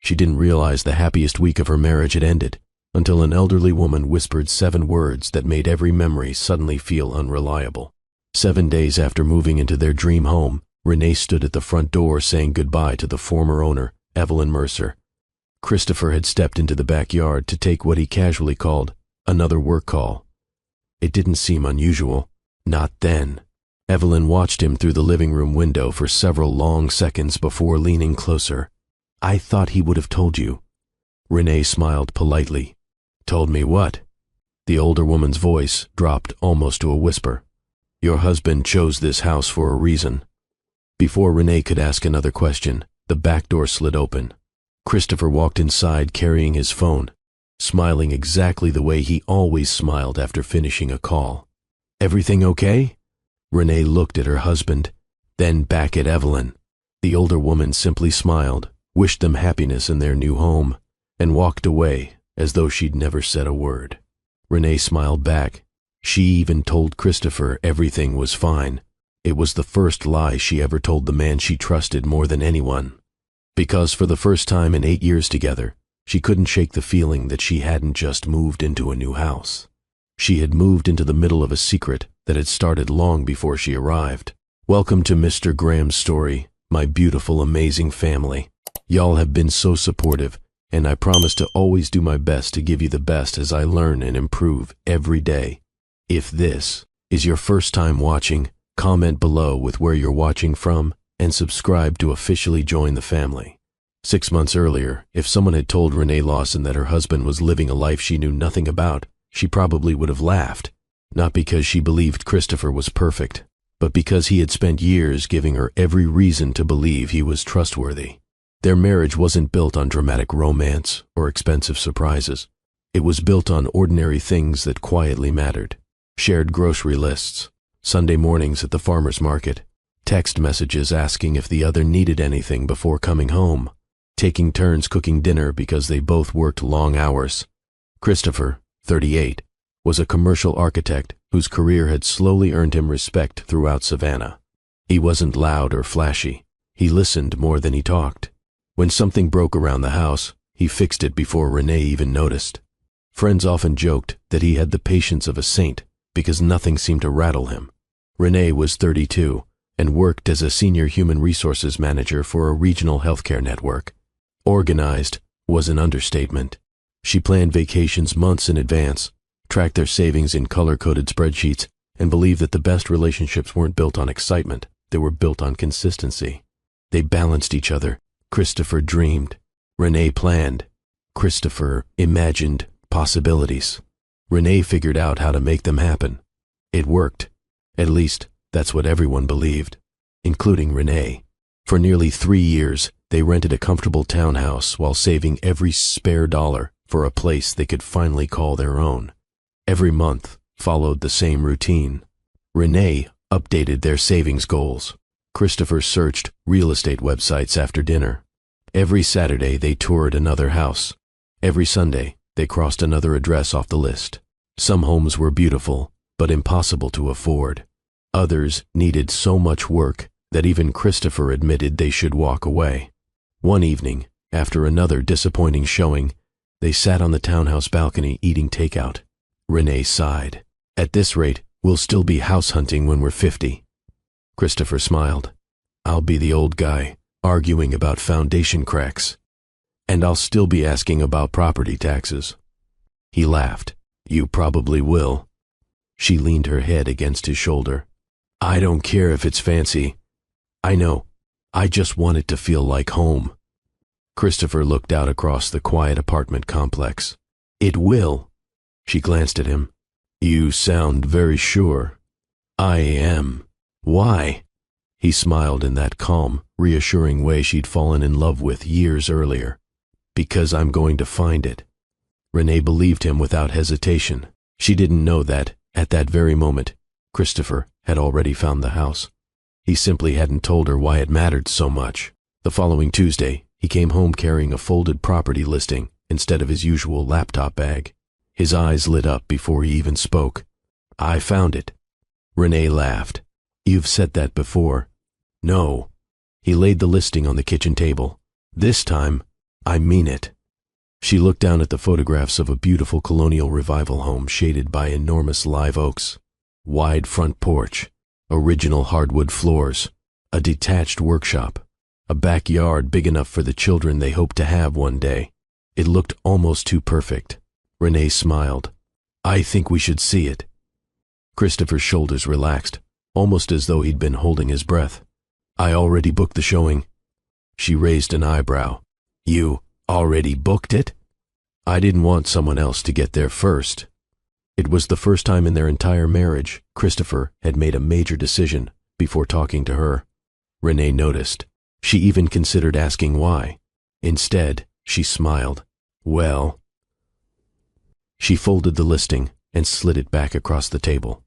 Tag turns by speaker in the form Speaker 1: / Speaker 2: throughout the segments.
Speaker 1: She didn't realize the happiest week of her marriage had ended until an elderly woman whispered 7 words that made every memory suddenly feel unreliable. 7 days after moving into their dream home, Renee stood at the front door saying goodbye to the former owner, Evelyn Mercer. Christopher had stepped into the backyard to take what he casually called another work call. It didn't seem unusual. Not then. Evelyn watched him through the living room window for several long seconds before leaning closer. "I thought he would have told you." Renee smiled politely. "Told me what?" The older woman's voice dropped almost to a whisper. "Your husband chose this house for a reason." Before Renee could ask another question, the back door slid open. Christopher walked inside carrying his phone, smiling exactly the way he always smiled after finishing a call. "Everything okay?" Renee looked at her husband, then back at Evelyn. The older woman simply smiled, wished them happiness in their new home, and walked away as though she'd never said a word. Renee smiled back. She even told Christopher everything was fine. It was the first lie she ever told the man she trusted more than anyone. Because for the first time in 8 years together, she couldn't shake the feeling that she hadn't just moved into a new house. She had moved into the middle of a secret that had started long before she arrived. Welcome to Mr. Graham's story, my beautiful, amazing family. Y'all have been so supportive, and I promise to always do my best to give you the best as I learn and improve every day. If this is your first time watching, comment below with where you're watching from and subscribe to officially join the family. 6 months earlier, if someone had told Renee Lawson that her husband was living a life she knew nothing about, she probably would have laughed. Not because she believed Christopher was perfect, but because he had spent years giving her every reason to believe he was trustworthy. Their marriage wasn't built on dramatic romance or expensive surprises. It was built on ordinary things that quietly mattered. Shared grocery lists, Sunday mornings at the farmer's market, text messages asking if the other needed anything before coming home, taking turns cooking dinner because they both worked long hours. Christopher, 38, was a commercial architect whose career had slowly earned him respect throughout Savannah. He wasn't loud or flashy. He listened more than he talked. When something broke around the house, he fixed it before Renee even noticed. Friends often joked that he had the patience of a saint because nothing seemed to rattle him. Renee was 32 and worked as a senior human resources manager for a regional healthcare network. Organized was an understatement. She planned vacations months in advance, tracked their savings in color-coded spreadsheets, and believed that the best relationships weren't built on excitement, they were built on consistency. They balanced each other. Christopher dreamed. Renee planned. Christopher imagined possibilities. Renee figured out how to make them happen. It worked. At least, that's what everyone believed, including Renee. For nearly 3 years, they rented a comfortable townhouse while saving every spare dollar for a place they could finally call their own. Every month followed the same routine. Renee updated their savings goals. Christopher searched real estate websites after dinner. Every Saturday they toured another house. Every Sunday they crossed another address off the list. Some homes were beautiful, but impossible to afford. Others needed so much work that even Christopher admitted they should walk away. One evening, after another disappointing showing, they sat on the townhouse balcony eating takeout. Renee sighed. "At this rate, we'll still be house hunting when we're 50. Christopher smiled. "I'll be the old guy, arguing about foundation cracks. And I'll still be asking about property taxes." He laughed. "You probably will." She leaned her head against his shoulder. "I don't care if it's fancy. I know. I just want it to feel like home." Christopher looked out across the quiet apartment complex. "It will." She glanced at him. "You sound very sure." "I am." "Why?" He smiled in that calm, reassuring way she'd fallen in love with years earlier. "Because I'm going to find it." Renee believed him without hesitation. She didn't know that, at that very moment, Christopher had already found the house. He simply hadn't told her why it mattered so much. The following Tuesday, he came home carrying a folded property listing instead of his usual laptop bag. His eyes lit up before he even spoke. "I found it." Renee laughed. "You've said that before." "No." He laid the listing on the kitchen table. This time, I mean it. She looked down at the photographs of a beautiful colonial revival home shaded by enormous live oaks, wide front porch, original hardwood floors, a detached workshop, a backyard big enough for the children they hoped to have one day. It looked almost too perfect. Renee smiled. I think we should see it. Christopher's shoulders relaxed, almost as though he'd been holding his breath. I already booked the showing. She raised an eyebrow. You already booked it? I didn't want someone else to get there first. It was the first time in their entire marriage Christopher had made a major decision before talking to her. Renee noticed. She even considered asking why. Instead, she smiled. Well. She folded the listing and slid it back across the table.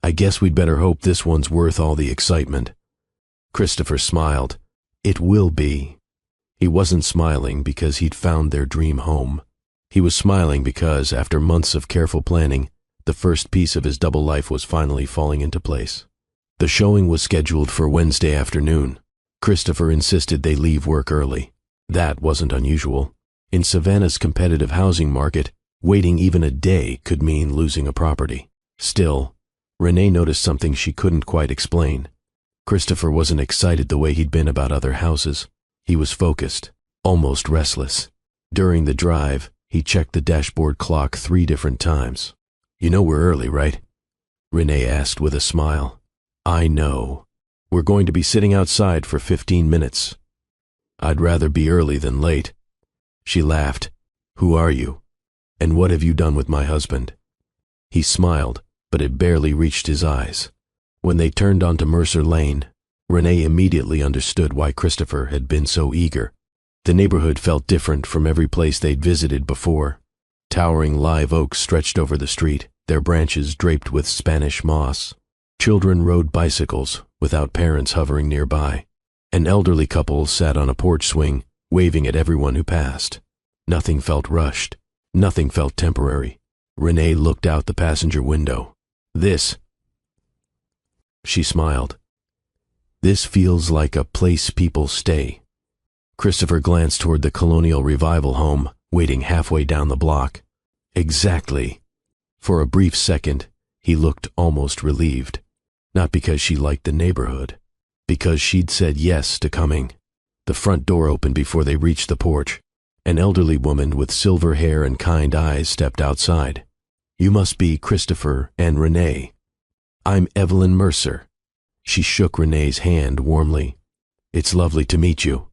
Speaker 1: I guess we'd better hope this one's worth all the excitement. Christopher smiled. It will be. He wasn't smiling because he'd found their dream home. He was smiling because, after months of careful planning, the first piece of his double life was finally falling into place. The showing was scheduled for Wednesday afternoon. Christopher insisted they leave work early. That wasn't unusual. In Savannah's competitive housing market, waiting even a day could mean losing a property. Still, Renee noticed something she couldn't quite explain. Christopher wasn't excited the way he'd been about other houses. He was focused, almost restless. During the drive, he checked the dashboard clock 3 different times. You know we're early, right? Renee asked with a smile. I know. We're going to be sitting outside for 15 minutes. I'd rather be early than late. She laughed. Who are you? And what have you done with my husband? He smiled, but it barely reached his eyes. When they turned onto Mercer Lane, Renee immediately understood why Christopher had been so eager. The neighborhood felt different from every place they'd visited before. Towering live oaks stretched over the street, their branches draped with Spanish moss. Children rode bicycles, without parents hovering nearby. An elderly couple sat on a porch swing, waving at everyone who passed. Nothing felt rushed. Nothing felt temporary. Renee looked out the passenger window. She smiled. This feels like a place people stay. Christopher glanced toward the colonial revival home, waiting halfway down the block. Exactly. For a brief second, he looked almost relieved. Not because she liked the neighborhood, because she'd said yes to coming. The front door opened before they reached the porch. An elderly woman with silver hair and kind eyes stepped outside. You must be Christopher and Renee. I'm Evelyn Mercer. She shook Renee's hand warmly. It's lovely to meet you.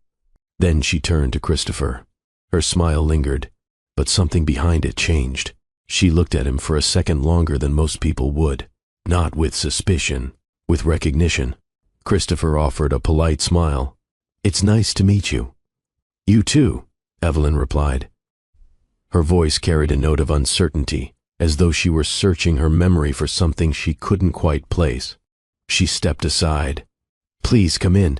Speaker 1: Then she turned to Christopher. Her smile lingered, but something behind it changed. She looked at him for a second longer than most people would. Not with suspicion, with recognition. Christopher offered a polite smile. It's nice to meet you. You too, Evelyn replied. Her voice carried a note of uncertainty, as though she were searching her memory for something she couldn't quite place. She stepped aside. Please come in.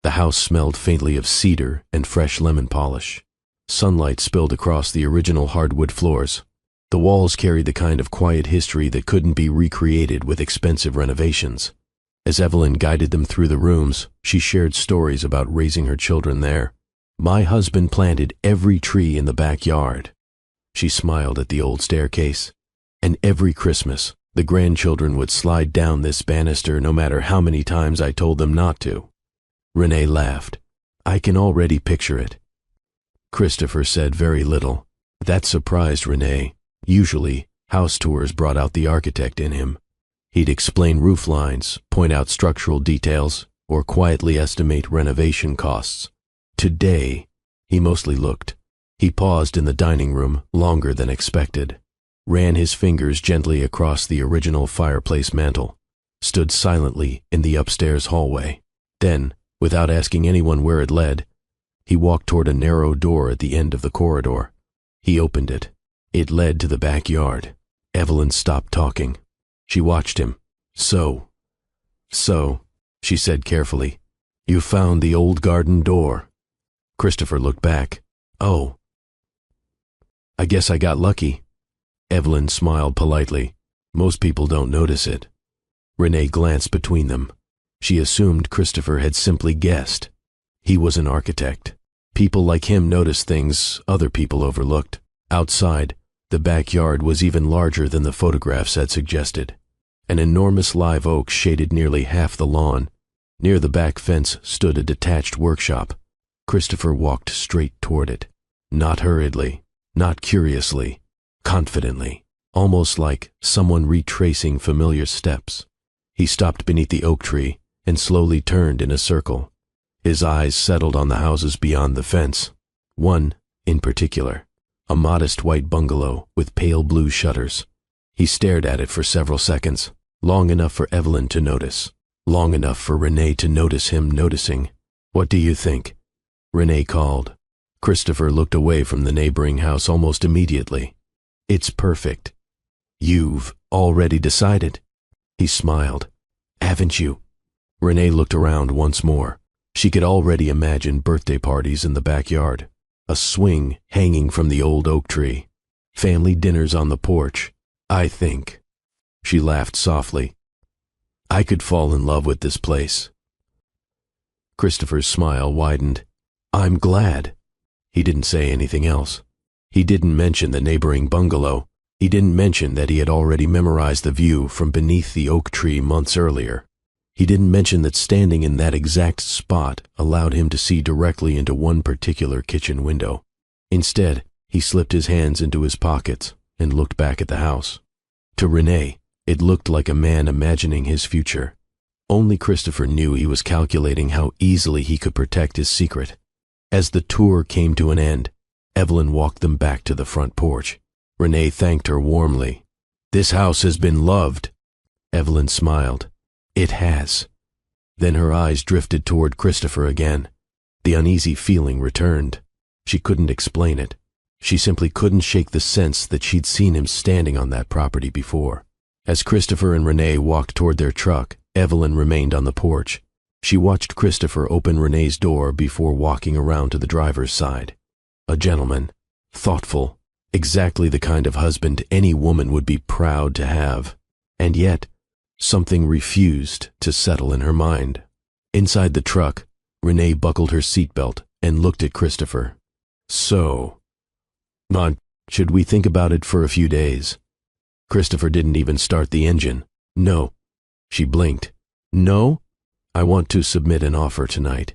Speaker 1: The house smelled faintly of cedar and fresh lemon polish. Sunlight spilled across the original hardwood floors. The walls carried the kind of quiet history that couldn't be recreated with expensive renovations. As Evelyn guided them through the rooms, she shared stories about raising her children there. My husband planted every tree in the backyard. She smiled at the old staircase. And every Christmas, the grandchildren would slide down this banister no matter how many times I told them not to. Renee laughed. I can already picture it. Christopher said very little. That surprised Renee. Usually, house tours brought out the architect in him. He'd explain roof lines, point out structural details, or quietly estimate renovation costs. Today, he mostly looked. He paused in the dining room longer than expected, ran his fingers gently across the original fireplace mantel, stood silently in the upstairs hallway. Then, without asking anyone where it led, he walked toward a narrow door at the end of the corridor. He opened it. It led to the backyard. Evelyn stopped talking. She watched him. So, she said carefully, you found the old garden door. Christopher looked back. Oh. I guess I got lucky. Evelyn smiled politely. Most people don't notice it. Renee glanced between them. She assumed Christopher had simply guessed. He was an architect. People like him noticed things other people overlooked. Outside, the backyard was even larger than the photographs had suggested. An enormous live oak shaded nearly half the lawn. Near the back fence stood a detached workshop. Christopher walked straight toward it. Not hurriedly, not curiously, confidently, almost like someone retracing familiar steps. He stopped beneath the oak tree and slowly turned in a circle. His eyes settled on the houses beyond the fence. One, in particular, a modest white bungalow with pale blue shutters. He stared at it for several seconds, long enough for Evelyn to notice, long enough for Renee to notice him noticing. "What do you think?" Renee called. Christopher looked away from the neighboring house almost immediately. "It's perfect." "You've already decided?" He smiled. "Haven't you?" Renee looked around once more. She could already imagine birthday parties in the backyard, a swing hanging from the old oak tree, family dinners on the porch. "I think," she laughed softly, "I could fall in love with this place." Christopher's smile widened. "I'm glad." He didn't say anything else. He didn't mention the neighboring bungalow. He didn't mention that he had already memorized the view from beneath the oak tree months earlier. He didn't mention that standing in that exact spot allowed him to see directly into one particular kitchen window. Instead, he slipped his hands into his pockets and looked back at the house. To Renee, it looked like a man imagining his future. Only Christopher knew he was calculating how easily he could protect his secret. As the tour came to an end, Evelyn walked them back to the front porch. Renee thanked her warmly. "This house has been loved." Evelyn smiled. "It has." Then her eyes drifted toward Christopher again. The uneasy feeling returned. She couldn't explain it. She simply couldn't shake the sense that she'd seen him standing on that property before. As Christopher and Renee walked toward their truck, Evelyn remained on the porch. She watched Christopher open Renee's door before walking around to the driver's side. A gentleman, thoughtful, exactly the kind of husband any woman would be proud to have. And yet, something refused to settle in her mind. Inside the truck, Renee buckled her seatbelt and looked at Christopher. "So, should we think about it for a few days?" Christopher didn't even start the engine. "No." She blinked. "No? I want to submit an offer tonight."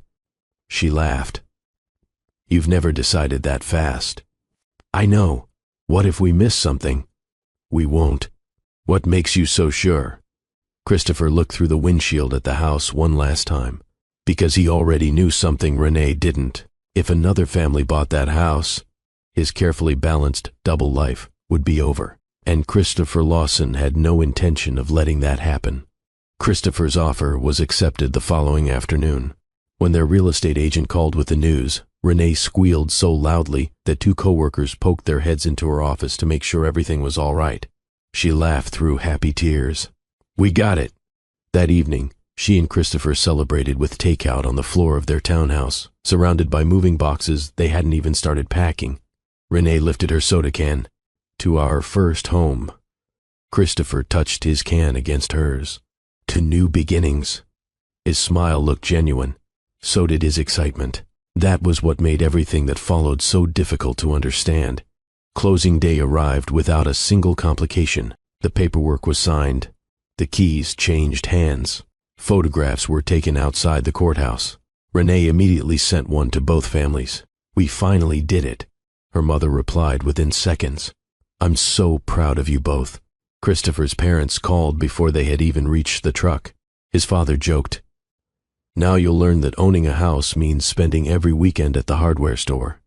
Speaker 1: She laughed. "You've never decided that fast." "I know. What if we miss something?" "We won't." "What makes you so sure?" Christopher looked through the windshield at the house one last time, because he already knew something Renee didn't. If another family bought that house, his carefully balanced double life would be over, and Christopher Lawson had no intention of letting that happen. Christopher's offer was accepted the following afternoon. When their real estate agent called with the news, Renee squealed so loudly that two coworkers poked their heads into her office to make sure everything was all right. She laughed through happy tears. "We got it." That evening, she and Christopher celebrated with takeout on the floor of their townhouse, surrounded by moving boxes they hadn't even started packing. Renee lifted her soda can. "To our first home." Christopher touched his can against hers. "To new beginnings." His smile looked genuine. So did his excitement. That was what made everything that followed so difficult to understand. Closing day arrived without a single complication. The paperwork was signed. The keys changed hands. Photographs were taken outside the courthouse. Renee immediately sent one to both families. "We finally did it," her mother replied within seconds. "I'm so proud of you both." Christopher's parents called before they had even reached the truck. His father joked, "Now you'll learn that owning a house means spending every weekend at the hardware store."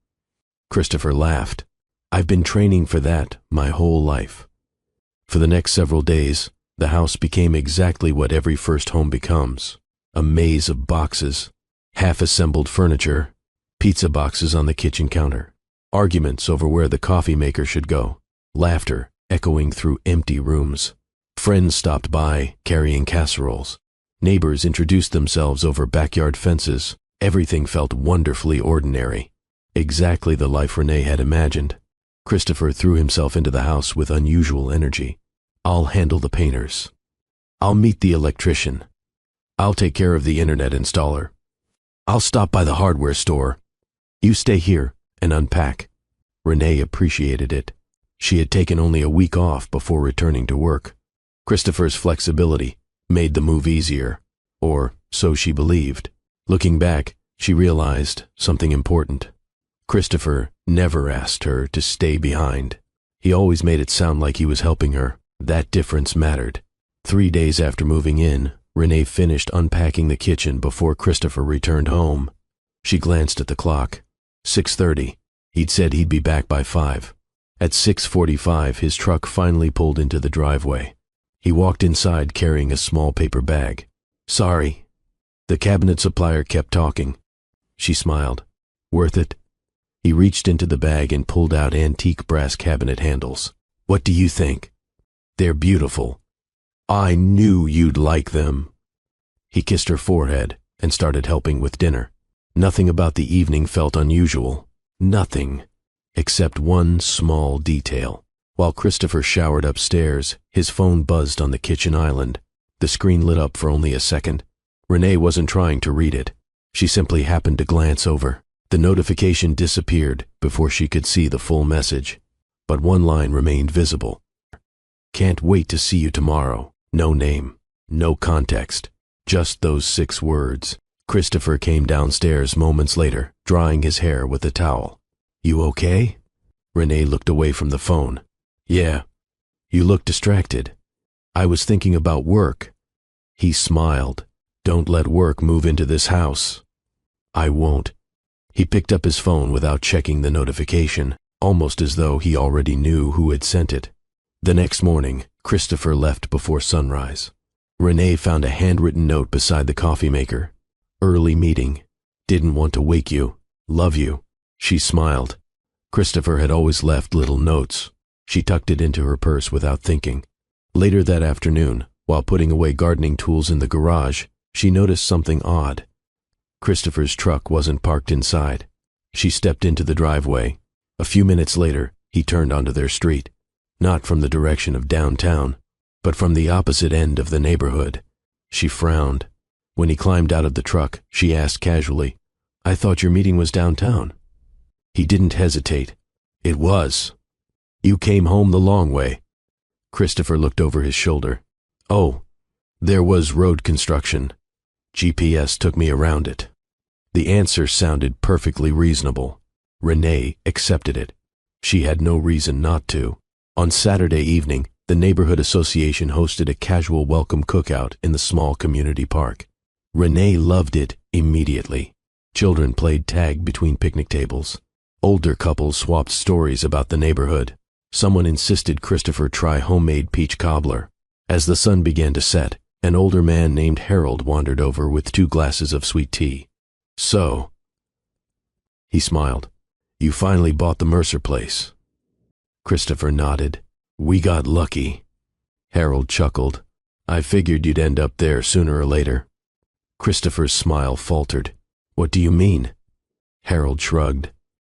Speaker 1: Christopher laughed. "I've been training for that my whole life." For the next several days, the house became exactly what every first home becomes: a maze of boxes, half-assembled furniture, pizza boxes on the kitchen counter, arguments over where the coffee maker should go, laughter echoing through empty rooms. Friends stopped by, carrying casseroles. Neighbors introduced themselves over backyard fences. Everything felt wonderfully ordinary. Exactly the life Renee had imagined. Christopher threw himself into the house with unusual energy. "I'll handle the painters. I'll meet the electrician. I'll take care of the internet installer. I'll stop by the hardware store. You stay here and unpack. Renee appreciated it. She had taken only a week off before returning to work. Christopher's flexibility made the move easier, or so she believed. Looking back, she realized something important. Christopher never asked her to stay behind. He always made it sound like he was helping her. That difference mattered. 3 days after moving in, Renee finished unpacking the kitchen before Christopher returned home. She glanced at the clock. 6:30. He'd said he'd be back by 5. At 6:45, his truck finally pulled into the driveway. He walked inside carrying a small paper bag. Sorry. The cabinet supplier kept talking. She smiled. Worth it? He reached into the bag and pulled out antique brass cabinet handles. What do you think? They're beautiful. I knew you'd like them. He kissed her forehead and started helping with dinner. Nothing about the evening felt unusual. Nothing, except one small detail. While Christopher showered upstairs, his phone buzzed on the kitchen island. The screen lit up for only a second. Renee wasn't trying to read it. She simply happened to glance over. The notification disappeared before she could see the full message. But one line remained visible. Can't wait to see you tomorrow. No name, no context, just those 6 words. Christopher came downstairs moments later, drying his hair with a towel. You okay? Renee looked away from the phone. Yeah. You look distracted. I was thinking about work. He smiled. Don't let work move into this house. I won't. He picked up his phone without checking the notification, almost as though he already knew who had sent it. The next morning, Christopher left before sunrise. Renee found a handwritten note beside the coffee maker. Early meeting. Didn't want to wake you. Love you. She smiled. Christopher had always left little notes. She tucked it into her purse without thinking. Later that afternoon, while putting away gardening tools in the garage, she noticed something odd. Christopher's truck wasn't parked inside. She stepped into the driveway. A few minutes later, he turned onto their street. Not from the direction of downtown, but from the opposite end of the neighborhood. She frowned. When he climbed out of the truck, she asked casually, I thought your meeting was downtown. He didn't hesitate. It was. You came home the long way. Christopher looked over his shoulder. Oh, there was road construction. GPS took me around it. The answer sounded perfectly reasonable. Renee accepted it. She had no reason not to. On Saturday evening, the neighborhood association hosted a casual welcome cookout in the small community park. Renee loved it immediately. Children played tag between picnic tables. Older couples swapped stories about the neighborhood. Someone insisted Christopher try homemade peach cobbler. As the sun began to set, an older man named Harold wandered over with 2 glasses of sweet tea. So, he smiled, you finally bought the Mercer place. Christopher nodded. We got lucky. Harold chuckled. I figured you'd end up there sooner or later. Christopher's smile faltered. What do you mean? Harold shrugged.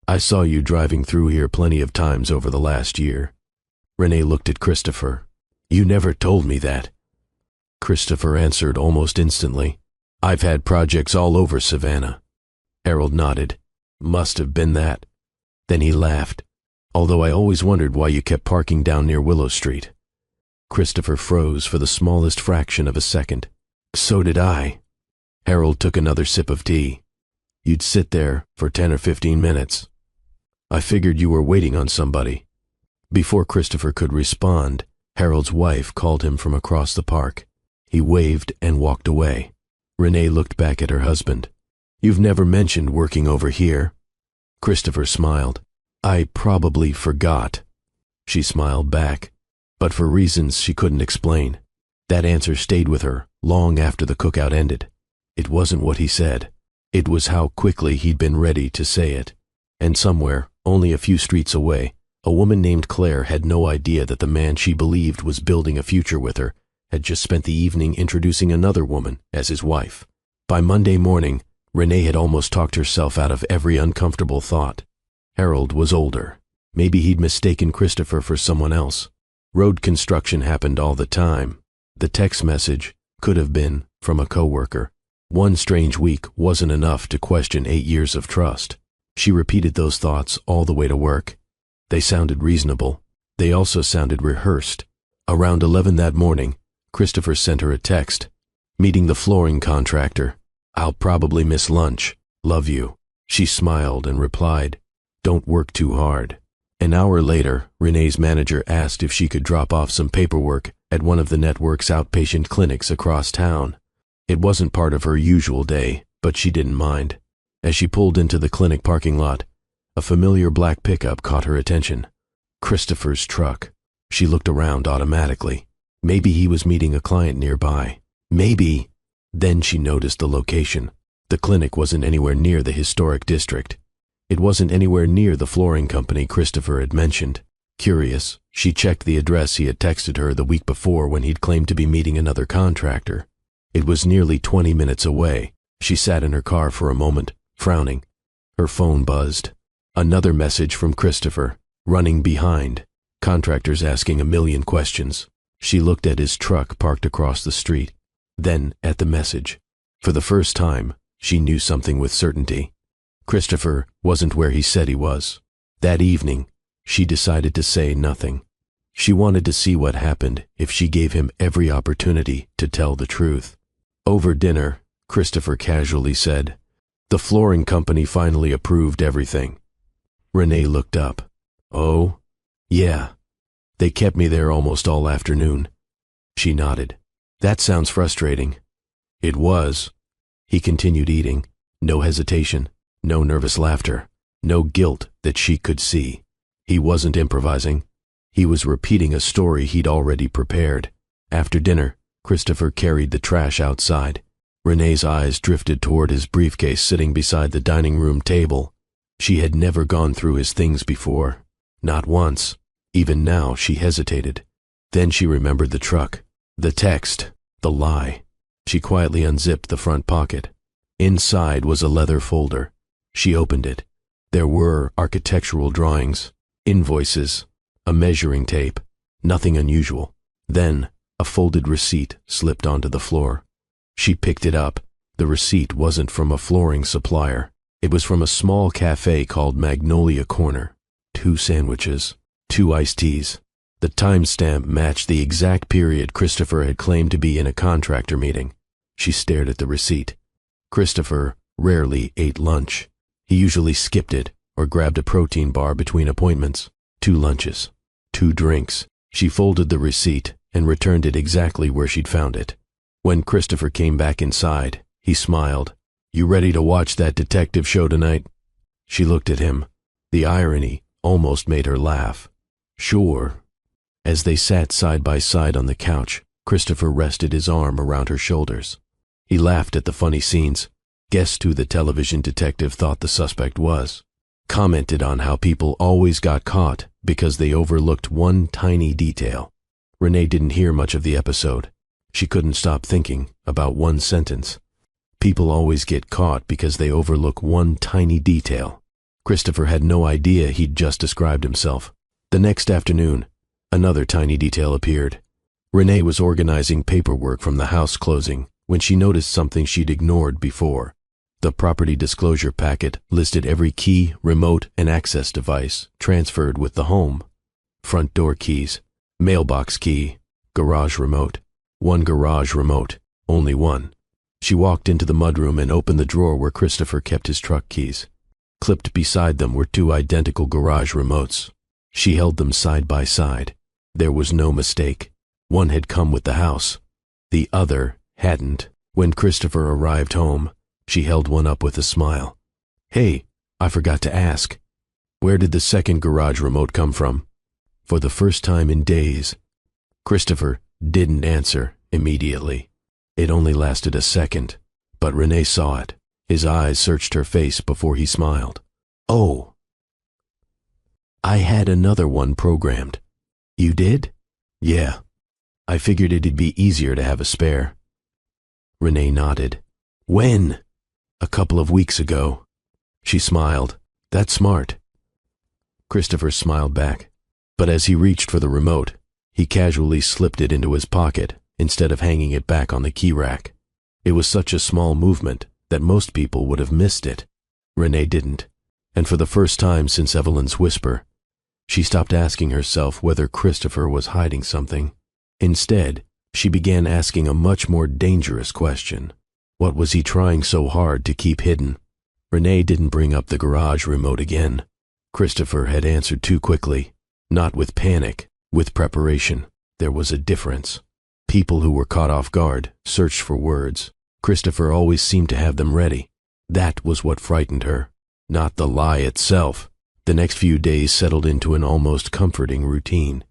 Speaker 1: I saw you driving through here plenty of times over the last year. Renee looked at Christopher. You never told me that. Christopher answered almost instantly. I've had projects all over Savannah. Harold nodded. Must have been that. Then he laughed. Although I always wondered why you kept parking down near Willow Street. Christopher froze for the smallest fraction of a second. So did I. Harold took another sip of tea. You'd sit there for 10 or 15 minutes. I figured you were waiting on somebody. Before Christopher could respond, Harold's wife called him from across the park. He waved and walked away. Renee looked back at her husband. You've never mentioned working over here. Christopher smiled. I probably forgot. She smiled back, but for reasons she couldn't explain. That answer stayed with her long after the cookout ended. It wasn't what he said. It was how quickly he'd been ready to say it. And somewhere, only a few streets away, a woman named Claire had no idea that the man she believed was building a future with her had just spent the evening introducing another woman as his wife. By Monday morning, Renee had almost talked herself out of every uncomfortable thought. Harold was older. Maybe he'd mistaken Christopher for someone else. Road construction happened all the time. The text message could have been from a coworker. One strange week wasn't enough to question 8 years of trust. She repeated those thoughts all the way to work. They sounded reasonable. They also sounded rehearsed. Around 11 that morning, Christopher sent her a text. Meeting the flooring contractor. I'll probably miss lunch. Love you. She smiled and replied, don't work too hard. An hour later, Renee's manager asked if she could drop off some paperwork at one of the network's outpatient clinics across town. It wasn't part of her usual day, but she didn't mind. As she pulled into the clinic parking lot, a familiar black pickup caught her attention. Christopher's truck. She looked around automatically. Maybe he was meeting a client nearby. Maybe. Then she noticed the location. The clinic wasn't anywhere near the historic district. It wasn't anywhere near the flooring company Christopher had mentioned. Curious, she checked the address he had texted her the week before when he'd claimed to be meeting another contractor. It was nearly 20 minutes away. She sat in her car for a moment, frowning. Her phone buzzed. Another message from Christopher, running behind. Contractors asking a million questions. She looked at his truck parked across the street, then at the message. For the first time, she knew something with certainty. Christopher wasn't where he said he was. That evening, she decided to say nothing. She wanted to see what happened if she gave him every opportunity to tell the truth. Over dinner, Christopher casually said, the flooring company finally approved everything. Renee looked up. Oh, yeah. They kept me there almost all afternoon. She nodded. That sounds frustrating. It was. He continued eating. No hesitation, no nervous laughter, no guilt that she could see. He wasn't improvising. He was repeating a story he'd already prepared. After dinner, Christopher carried the trash outside. Renee's eyes drifted toward his briefcase sitting beside the dining room table. She had never gone through his things before. Not once. Even now, she hesitated. Then she remembered the truck, the text, the lie. She quietly unzipped the front pocket. Inside was a leather folder. She opened it. There were architectural drawings, invoices, a measuring tape, nothing unusual. Then, a folded receipt slipped onto the floor. She picked it up. The receipt wasn't from a flooring supplier. It was from a small cafe called Magnolia Corner. 2 sandwiches, 2 iced teas. The timestamp matched the exact period Christopher had claimed to be in a contractor meeting. She stared at the receipt. Christopher rarely ate lunch. He usually skipped it or grabbed a protein bar between appointments. 2 lunches, 2 drinks. She folded the receipt and returned it exactly where she'd found it. When Christopher came back inside, he smiled. You ready to watch that detective show tonight? She looked at him. The irony almost made her laugh. Sure. As they sat side by side on the couch, Christopher rested his arm around her shoulders. He laughed at the funny scenes, guessed who the television detective thought the suspect was, commented on how people always got caught because they overlooked one tiny detail. Renee didn't hear much of the episode. She couldn't stop thinking about one sentence. People always get caught because they overlook one tiny detail. Christopher had no idea he'd just described himself. The next afternoon, another tiny detail appeared. Renee was organizing paperwork from the house closing when she noticed something she'd ignored before. The property disclosure packet listed every key, remote, and access device transferred with the home. Front door keys, mailbox key, garage remote. 1 garage remote, only 1. She walked into the mudroom and opened the drawer where Christopher kept his truck keys. Clipped beside them were 2 identical garage remotes. She held them side by side. There was no mistake. One had come with the house. The other hadn't. When Christopher arrived home, she held one up with a smile. Hey, I forgot to ask. Where did the second garage remote come from? For the first time in days, Christopher didn't answer immediately. It only lasted a second, but Renee saw it. His eyes searched her face before he smiled. Oh, I had another one programmed. You did? Yeah. I figured it'd be easier to have a spare. Renee nodded. When? A couple of weeks ago. She smiled. That's smart. Christopher smiled back, but as he reached for the remote, he casually slipped it into his pocket instead of hanging it back on the key rack. It was such a small movement that most people would have missed it. Renee didn't. And for the first time since Evelyn's whisper, she stopped asking herself whether Christopher was hiding something. Instead, she began asking a much more dangerous question. What was he trying so hard to keep hidden? Renee didn't bring up the garage remote again. Christopher had answered too quickly, not with panic, with preparation. There was a difference. People who were caught off guard searched for words. Christopher always seemed to have them ready. That was what frightened her, not the lie itself. The next few days settled into an almost comforting routine.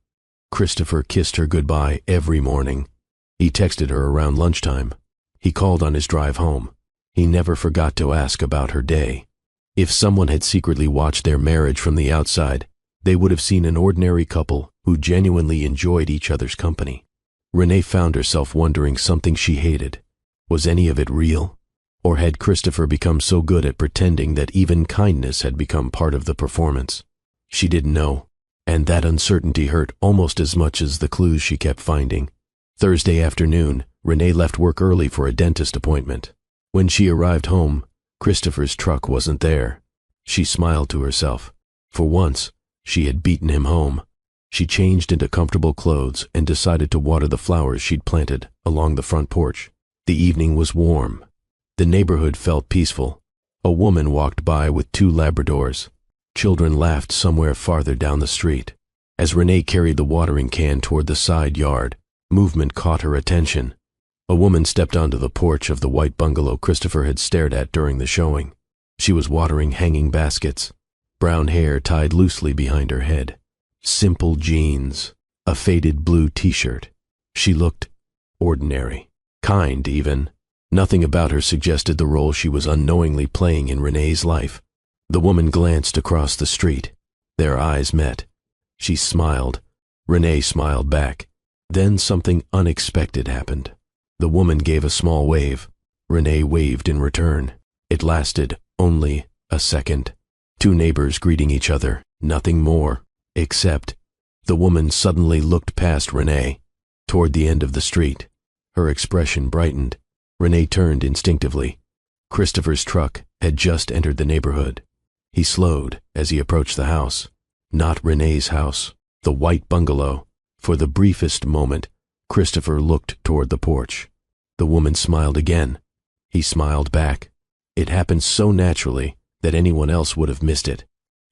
Speaker 1: Christopher kissed her goodbye every morning. He texted her around lunchtime. He called on his drive home. He never forgot to ask about her day. If someone had secretly watched their marriage from the outside, they would have seen an ordinary couple who genuinely enjoyed each other's company. Renee found herself wondering something she hated. Was any of it real? Or had Christopher become so good at pretending that even kindness had become part of the performance? She didn't know, and that uncertainty hurt almost as much as the clues she kept finding. Thursday afternoon, Renee left work early for a dentist appointment. When she arrived home, Christopher's truck wasn't there. She smiled to herself. For once, she had beaten him home. She changed into comfortable clothes and decided to water the flowers she'd planted along the front porch. The evening was warm. The neighborhood felt peaceful. A woman walked by with 2 Labradors. Children laughed somewhere farther down the street. As Renee carried the watering can toward the side yard, movement caught her attention. A woman stepped onto the porch of the white bungalow Christopher had stared at during the showing. She was watering hanging baskets, brown hair tied loosely behind her head, simple jeans, a faded blue t-shirt. She looked ordinary, kind even. Nothing about her suggested the role she was unknowingly playing in Renee's life. The woman glanced across the street. Their eyes met. She smiled. Renee smiled back. Then something unexpected happened. The woman gave a small wave. Renee waved in return. It lasted only a second. 2 neighbors greeting each other, nothing more, except the woman suddenly looked past Renee, toward the end of the street. Her expression brightened. Renee turned instinctively. Christopher's truck had just entered the neighborhood. He slowed as he approached the house. Not Renee's house, the white bungalow. For the briefest moment, Christopher looked toward the porch. The woman smiled again. He smiled back. It happened so naturally that anyone else would have missed it.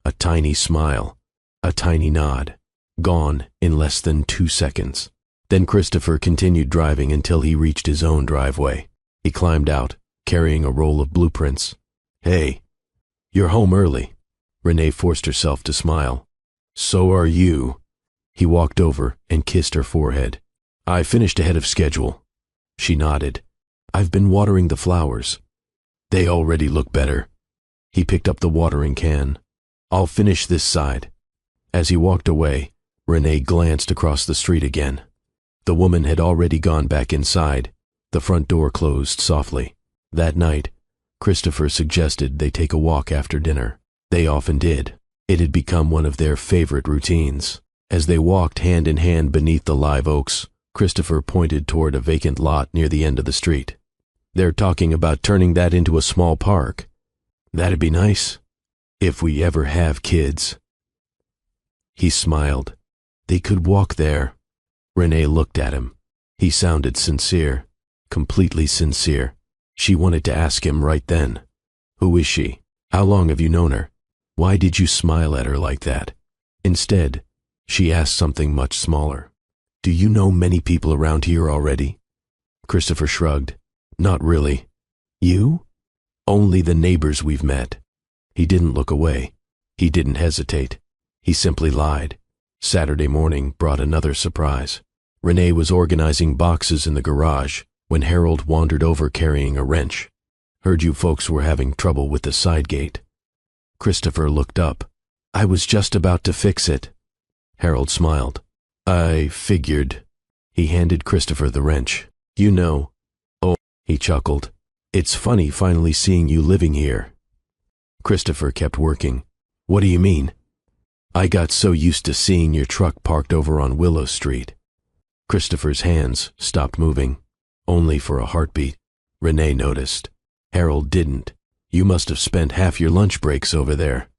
Speaker 1: A tiny smile, a tiny nod, gone in less than 2 seconds. Then Christopher continued driving until he reached his own driveway. He climbed out, carrying a roll of blueprints. "Hey, you're home early." Renee forced herself to smile. "So are you." He walked over and kissed her forehead. "I finished ahead of schedule." She nodded. "I've been watering the flowers. They already look better." He picked up the watering can. "I'll finish this side." As he walked away, Renee glanced across the street again. The woman had already gone back inside. The front door closed softly. That night, Christopher suggested they take a walk after dinner. They often did. It had become one of their favorite routines. As they walked hand in hand beneath the live oaks, Christopher pointed toward a vacant lot near the end of the street. "They're talking about turning that into a small park. That'd be nice. If we ever have kids." He smiled. They could walk there. Renee looked at him. He sounded sincere, completely sincere. She wanted to ask him right then. "Who is she? How long have you known her? Why did you smile at her like that?" Instead, she asked something much smaller. "Do you know many people around here already?" Christopher shrugged. "Not really." "You?" "Only the neighbors we've met." He didn't look away. He didn't hesitate. He simply lied. Saturday morning brought another surprise. Renee was organizing boxes in the garage when Harold wandered over carrying a wrench. "Heard you folks were having trouble with the side gate." Christopher looked up. "I was just about to fix it." Harold smiled. "I figured." He handed Christopher the wrench. "You know." "Oh," he chuckled. "It's funny finally seeing you living here." Christopher kept working. "What do you mean?" "I got so used to seeing your truck parked over on Willow Street." Christopher's hands stopped moving. Only for a heartbeat. Renee noticed. Harold didn't. "You must have spent half your lunch breaks over there."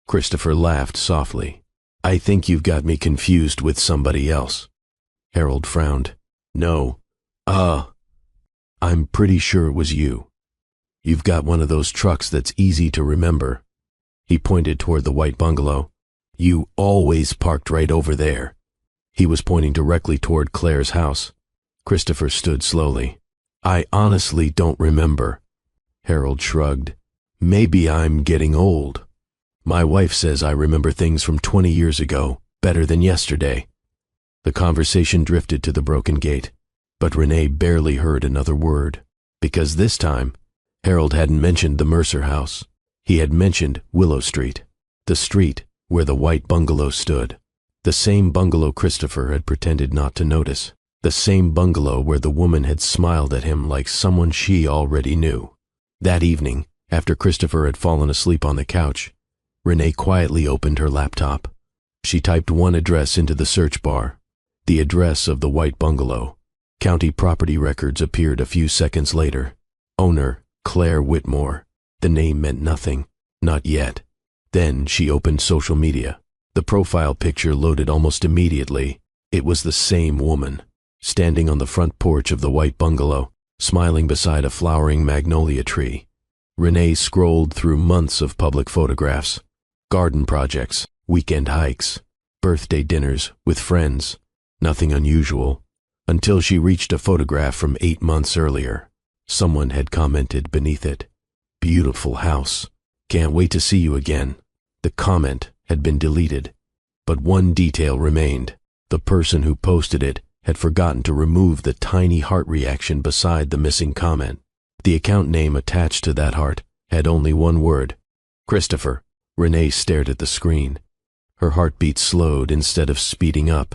Speaker 1: Christopher laughed softly. I think you've got me confused with somebody else. Harold frowned. No. I'm pretty sure it was you. You've got one of those trucks that's easy to remember. He pointed toward the white bungalow. You always parked right over there. He was pointing directly toward Claire's house. Christopher stood slowly. I honestly don't remember. Harold shrugged. Maybe I'm getting old. My wife says I remember things from 20 years ago better than yesterday. The conversation drifted to the broken gate, but Renee barely heard another word, because this time, Harold hadn't mentioned the Mercer house. He had mentioned Willow Street, the street where the white bungalow stood, the same bungalow Christopher had pretended not to notice, the same bungalow where the woman had smiled at him like someone she already knew. That evening, after Christopher had fallen asleep on the couch, Renee quietly opened her laptop. She typed one address into the search bar, the address of the white bungalow. County property records appeared a few seconds later. Owner, Claire Whitmore. The name meant nothing. Not yet. Then she opened social media. The profile picture loaded almost immediately. It was the same woman, standing on the front porch of the white bungalow, smiling beside a flowering magnolia tree. Renee scrolled through months of public photographs, garden projects, weekend hikes, birthday dinners with friends. Nothing unusual, until she reached a photograph from 8 months earlier. Someone had commented beneath it, "Beautiful house. Can't wait to see you again." The comment had been deleted, but one detail remained. The person who posted it had forgotten to remove the tiny heart reaction beside the missing comment. The account name attached to that heart had only one word: Christopher. Renee stared at the screen. Her heartbeat slowed instead of speeding up.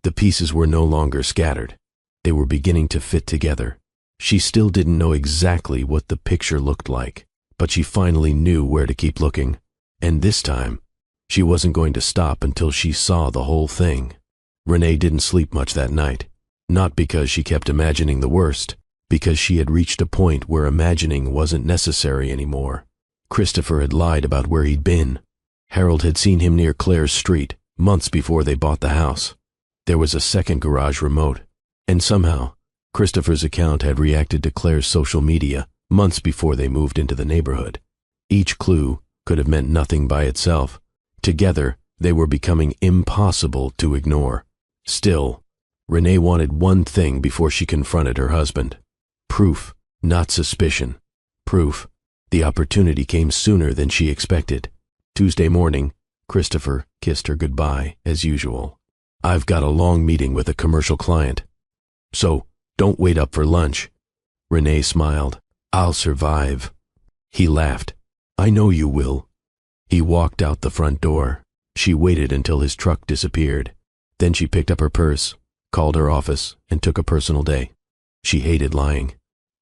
Speaker 1: The pieces were no longer scattered. They were beginning to fit together. She still didn't know exactly what the picture looked like, but she finally knew where to keep looking. And this time, she wasn't going to stop until she saw the whole thing. Renee didn't sleep much that night, not because she kept imagining the worst, because she had reached a point where imagining wasn't necessary anymore. Christopher had lied about where he'd been. Harold had seen him near Claire's street, months before they bought the house. There was a second garage remote, and somehow, Christopher's account had reacted to Claire's social media months before they moved into the neighborhood. Each clue could have meant nothing by itself. Together, they were becoming impossible to ignore. Still, Renee wanted one thing before she confronted her husband. Proof, not suspicion. Proof. The opportunity came sooner than she expected. Tuesday morning, Christopher kissed her goodbye as usual. I've got a long meeting with a commercial client, so don't wait up for lunch. Renee smiled. I'll survive. He laughed. I know you will. He walked out the front door. She waited until his truck disappeared. Then she picked up her purse, called her office, and took a personal day. She hated lying,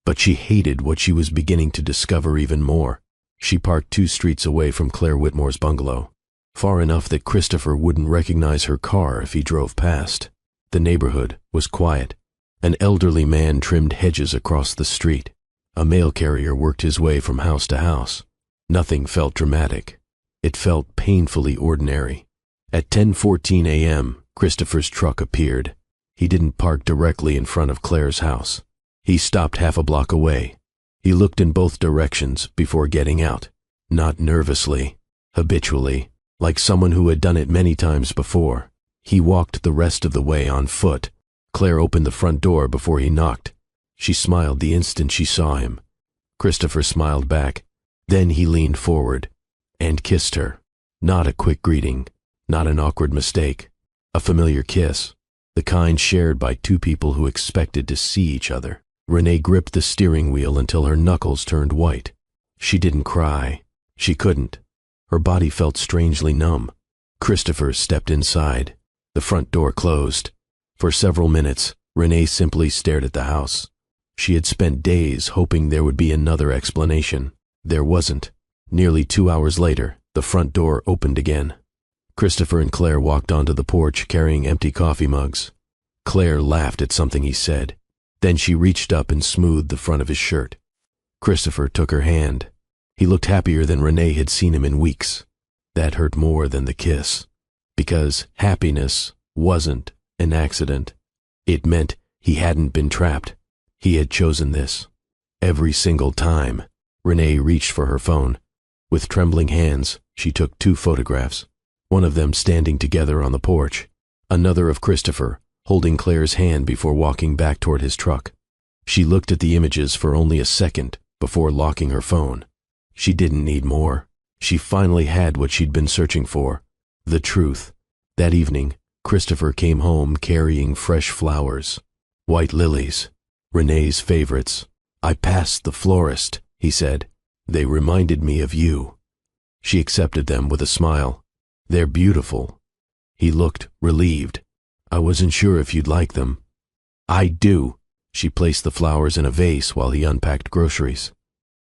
Speaker 1: but she hated what she was beginning to discover even more. She parked 2 streets away from Claire Whitmore's bungalow, far enough that Christopher wouldn't recognize her car if he drove past. The neighborhood was quiet. An elderly man trimmed hedges across the street. A mail carrier worked his way from house to house. Nothing felt dramatic. It felt painfully ordinary. At 10:14 a.m., Christopher's truck appeared. He didn't park directly in front of Claire's house. He stopped half a block away. He looked in both directions before getting out, not nervously, habitually, like someone who had done it many times before. He walked the rest of the way on foot. Claire opened the front door before he knocked. She smiled the instant she saw him. Christopher smiled back. Then he leaned forward and kissed her. Not a quick greeting, not an awkward mistake. A familiar kiss, the kind shared by 2 people who expected to see each other. Renee gripped the steering wheel until her knuckles turned white. She didn't cry. She couldn't. Her body felt strangely numb. Christopher stepped inside. The front door closed. For several minutes, Renee simply stared at the house. She had spent days hoping there would be another explanation. There wasn't. Nearly 2 hours later, the front door opened again. Christopher and Claire walked onto the porch carrying empty coffee mugs. Claire laughed at something he said. Then she reached up and smoothed the front of his shirt. Christopher took her hand. He looked happier than Renee had seen him in weeks. That hurt more than the kiss, because happiness wasn't an accident. It meant he hadn't been trapped. He had chosen this. Every single time, Renee reached for her phone. With trembling hands, she took 2 photographs, one of them standing together on the porch, another of Christopher, holding Claire's hand before walking back toward his truck. She looked at the images for only a second before locking her phone. She didn't need more. She finally had what she'd been searching for, the truth. That evening, Christopher came home carrying fresh flowers, white lilies, Renee's favorites. "I passed the florist," he said. "They reminded me of you." She accepted them with a smile. "They're beautiful." He looked relieved. "I wasn't sure if you'd like them." "I do." She placed the flowers in a vase while he unpacked groceries.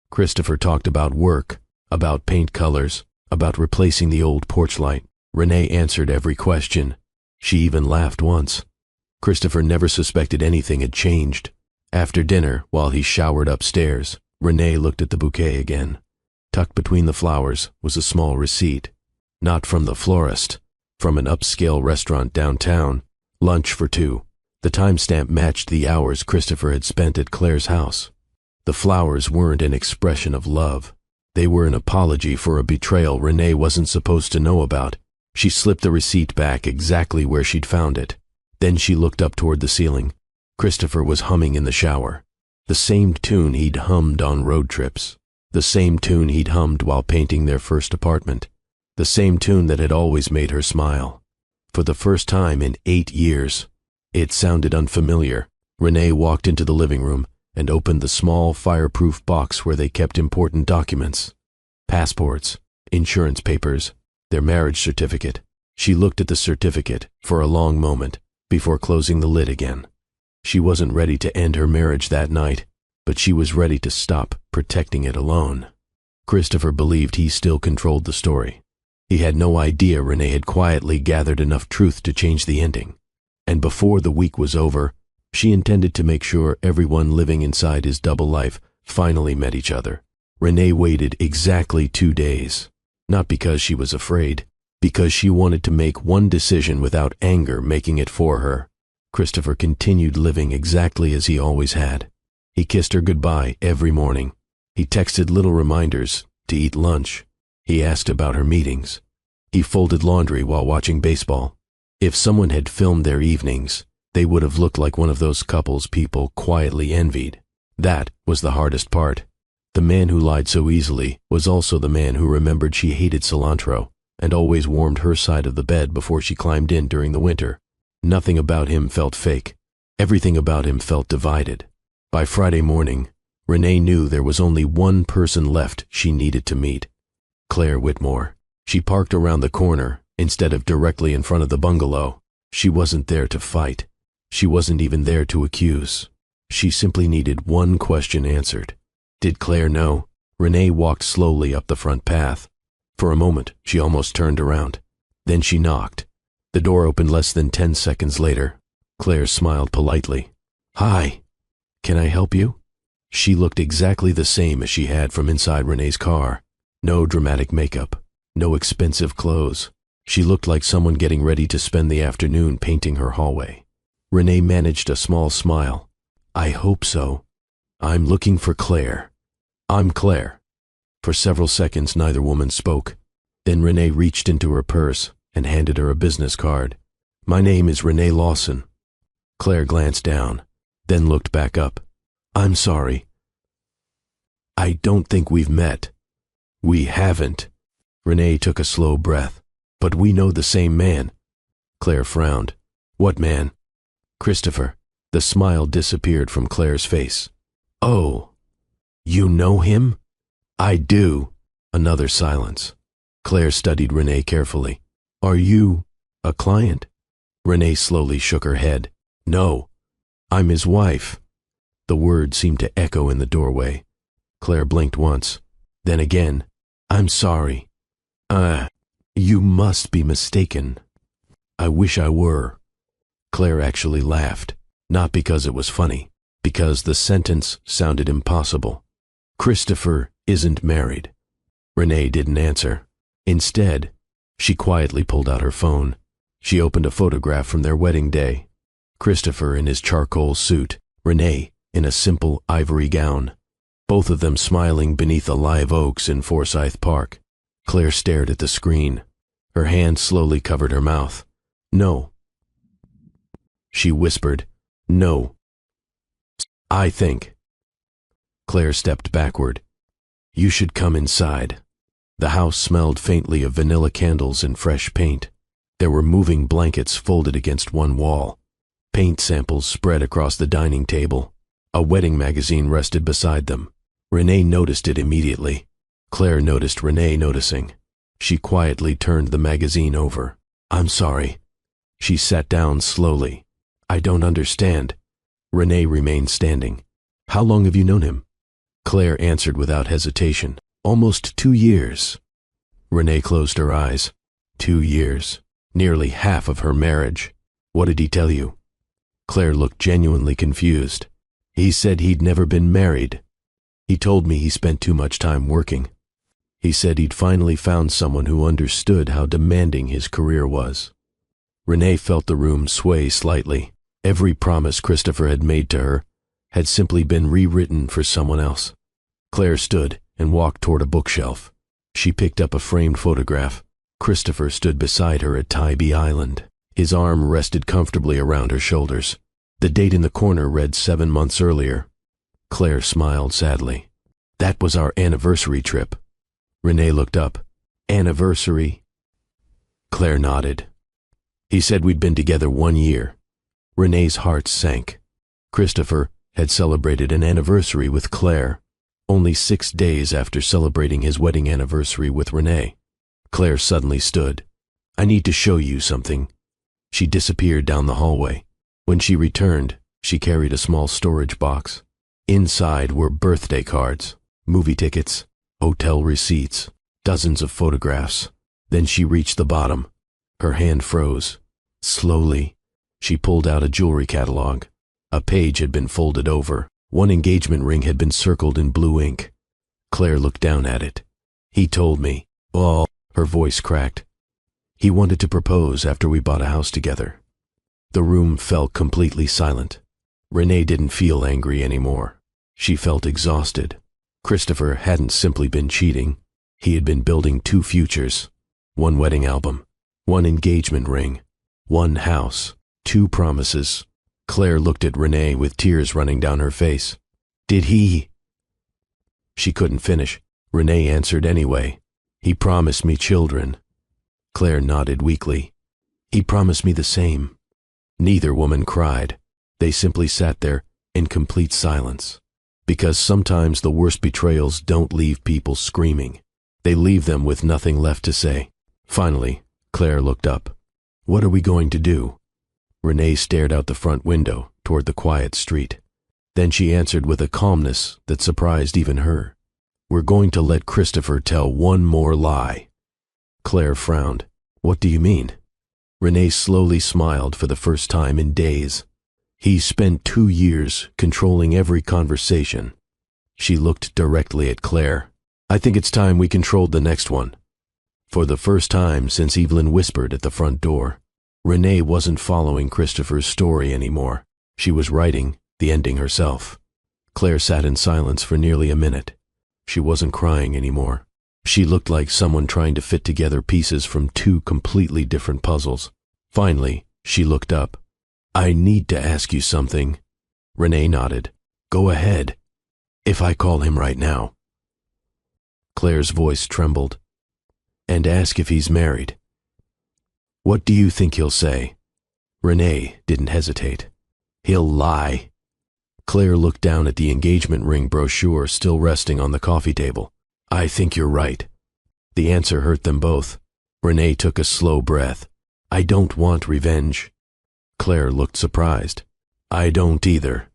Speaker 1: Christopher talked about work, about paint colors, about replacing the old porch light. Renee answered every question. She even laughed once. Christopher never suspected anything had changed. After dinner, while he showered upstairs, Renee looked at the bouquet again. Tucked between the flowers was a small receipt. Not from the florist, from an upscale restaurant downtown. Lunch for 2. The timestamp matched the hours Christopher had spent at Claire's house. The flowers weren't an expression of love. They were an apology for a betrayal Renee wasn't supposed to know about. She slipped the receipt back exactly where she'd found it. Then she looked up toward the ceiling. Christopher was humming in the shower. The same tune he'd hummed on road trips. The same tune he'd hummed while painting their first apartment. The same tune that had always made her smile. For the first time in 8 years. It sounded unfamiliar. Renee walked into the living room and opened the small fireproof box where they kept important documents. Passports, insurance papers, their marriage certificate. She looked at the certificate for a long moment before closing the lid again. She wasn't ready to end her marriage that night, but she was ready to stop protecting it alone. Christopher believed he still controlled the story. He had no idea Renee had quietly gathered enough truth to change the ending. And before the week was over, she intended to make sure everyone living inside his double life finally met each other. Renee waited exactly 2 days, not because she was afraid, because she wanted to make one decision without anger making it for her. Christopher continued living exactly as he always had. He kissed her goodbye every morning. He texted little reminders to eat lunch. He asked about her meetings. He folded laundry while watching baseball. If someone had filmed their evenings, they would have looked like one of those couples people quietly envied. That was the hardest part. The man who lied so easily was also the man who remembered she hated cilantro and always warmed her side of the bed before she climbed in during the winter. Nothing about him felt fake. Everything about him felt divided. By Friday morning, Renee knew there was only one person left she needed to meet. Claire Whitmore. She parked around the corner instead of directly in front of the bungalow. She wasn't there to fight. She wasn't even there to accuse. She simply needed one question answered. Did Claire know? Renee walked slowly up the front path. For a moment, she almost turned around. Then she knocked. The door opened less than 10 seconds later. Claire smiled politely. "Hi. Can I help you?" She looked exactly the same as she had from inside Renee's car. No dramatic makeup. No expensive clothes. She looked like someone getting ready to spend the afternoon painting her hallway. Renee managed a small smile. "I hope so. I'm looking for Claire." "I'm Claire." For several seconds, neither woman spoke. Then Renee reached into her purse and handed her a business card. "My name is Renee Lawson." Claire glanced down, then looked back up. "I'm sorry. I don't think we've met." "We haven't." Renee took a slow breath. "But we know the same man." Claire frowned. "What man?" "Christopher." The smile disappeared from Claire's face. "Oh, you know him?" "I do." Another silence. Claire studied Renee carefully. "Are you a client?" Renee slowly shook her head. "No, I'm his wife." The word seemed to echo in the doorway. Claire blinked once. Then again. "I'm sorry. You must be mistaken." "I wish I were." Claire actually laughed, not because it was funny, because the sentence sounded impossible. "Christopher isn't married." Renee didn't answer. Instead, She quietly pulled out her phone. She opened a photograph from their wedding day. Christopher in his charcoal suit, Renee in a simple ivory gown. Both of them smiling beneath the live oaks in Forsyth Park. Claire stared at the screen. Her hand slowly covered her mouth. "No." She whispered, "No. I think." Claire stepped backward. "You should come inside." The house smelled faintly of vanilla candles and fresh paint. There were moving blankets folded against one wall. Paint samples spread across the dining table. A wedding magazine rested beside them. Renee noticed it immediately. Claire noticed Renee noticing. She quietly turned the magazine over. "I'm sorry." She sat down slowly. "I don't understand." Renee remained standing. "How long have you known him?" Claire answered without hesitation. "Almost 2 years." Renee closed her eyes. 2 years. Nearly half of her marriage. "What did he tell you?" Claire looked genuinely confused. "He said he'd never been married. He told me he spent too much time working. He said he'd finally found someone who understood how demanding his career was." Renee felt the room sway slightly. Every promise Christopher had made to her had simply been rewritten for someone else. Claire stood and walked toward a bookshelf. She picked up a framed photograph. Christopher stood beside her at Tybee Island. His arm rested comfortably around her shoulders. The date in the corner read 7 months earlier. Claire smiled sadly. "That was our anniversary trip." Renee looked up. "Anniversary?" Claire nodded. "He said we'd been together 1 year." Renee's heart sank. Christopher had celebrated an anniversary with Claire, only 6 days after celebrating his wedding anniversary with Renee. Claire suddenly stood. "I need to show you something." She disappeared down the hallway. When she returned, she carried a small storage box. Inside were birthday cards, movie tickets, hotel receipts, dozens of photographs. Then she reached the bottom. Her hand froze. Slowly, she pulled out a jewelry catalog. A page had been folded over. One engagement ring had been circled in blue ink. Claire looked down at it. "He told me." "Oh," her voice cracked. "He wanted to propose after we bought a house together." The room fell completely silent. Renee didn't feel angry anymore. She felt exhausted. Christopher hadn't simply been cheating. He had been building 2 futures. 1 wedding album, 1 engagement ring, 1 house, 2 promises. Claire looked at Renee with tears running down her face. "Did he?" She couldn't finish. Renee answered anyway. "He promised me children." Claire nodded weakly. "He promised me the same." Neither woman cried. They simply sat there in complete silence. Because sometimes the worst betrayals don't leave people screaming. They leave them with nothing left to say. Finally, Claire looked up. "What are we going to do?" Renee stared out the front window toward the quiet street. Then she answered with a calmness that surprised even her. "We're going to let Christopher tell 1 more lie." Claire frowned. "What do you mean?" Renee slowly smiled for the first time in days. "He spent 2 years controlling every conversation." She looked directly at Claire. "I think it's time we controlled the next one." For the first time since Evelyn whispered at the front door, Renee wasn't following Christopher's story anymore. She was writing the ending herself. Claire sat in silence for nearly a minute. She wasn't crying anymore. She looked like someone trying to fit together pieces from 2 completely different puzzles. Finally, she looked up. "I need to ask you something." Renee nodded. "Go ahead." "If I call him right now." Claire's voice trembled. "And ask if he's married. What do you think he'll say?" Renee didn't hesitate. "He'll lie." Claire looked down at the engagement ring brochure still resting on the coffee table. "I think you're right." The answer hurt them both. Renee took a slow breath. "I don't want revenge." Claire looked surprised. "I don't either.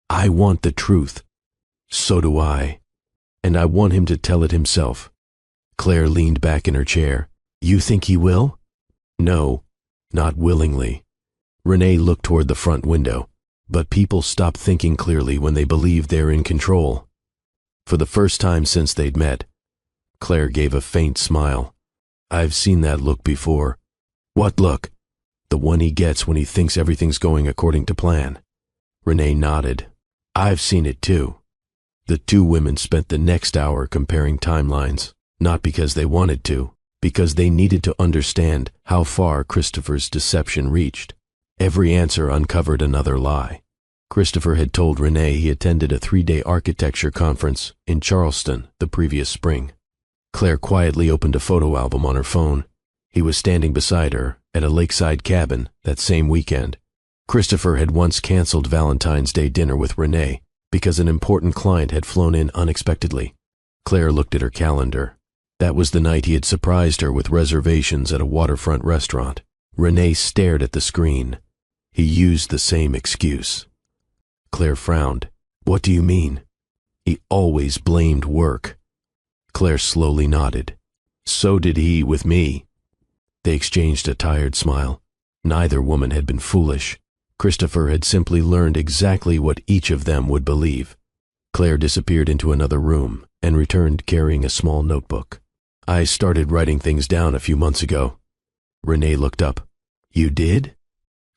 Speaker 1: I want the truth." "So do I. And I want him to tell it himself." Claire leaned back in her chair. "You think he will?" "No, not willingly." Renee looked toward the front window. But people stop thinking clearly when they believe they're in control. For the first time since they'd met, Claire gave a faint smile. I've seen that look before. What look? The one he gets when he thinks everything's going according to plan. Renee nodded. I've seen it too. The two women spent the next hour comparing timelines, not because they wanted to, because they needed to understand how far Christopher's deception reached. Every answer uncovered another lie. Christopher had told Renee he attended a 3-day architecture conference in Charleston the previous spring. Claire quietly opened a photo album on her phone. He was standing beside her at a lakeside cabin that same weekend. Christopher had once canceled Valentine's Day dinner with Renee because an important client had flown in unexpectedly. Claire looked at her calendar. That was the night he had surprised her with reservations at a waterfront restaurant. Renee stared at the screen. He used the same excuse. Claire frowned. What do you mean? He always blamed work. Claire slowly nodded. So did he with me. They exchanged a tired smile. Neither woman had been foolish. Christopher had simply learned exactly what each of them would believe. Claire disappeared into another room and returned carrying a small notebook. I started writing things down a few months ago. Renee looked up. You did?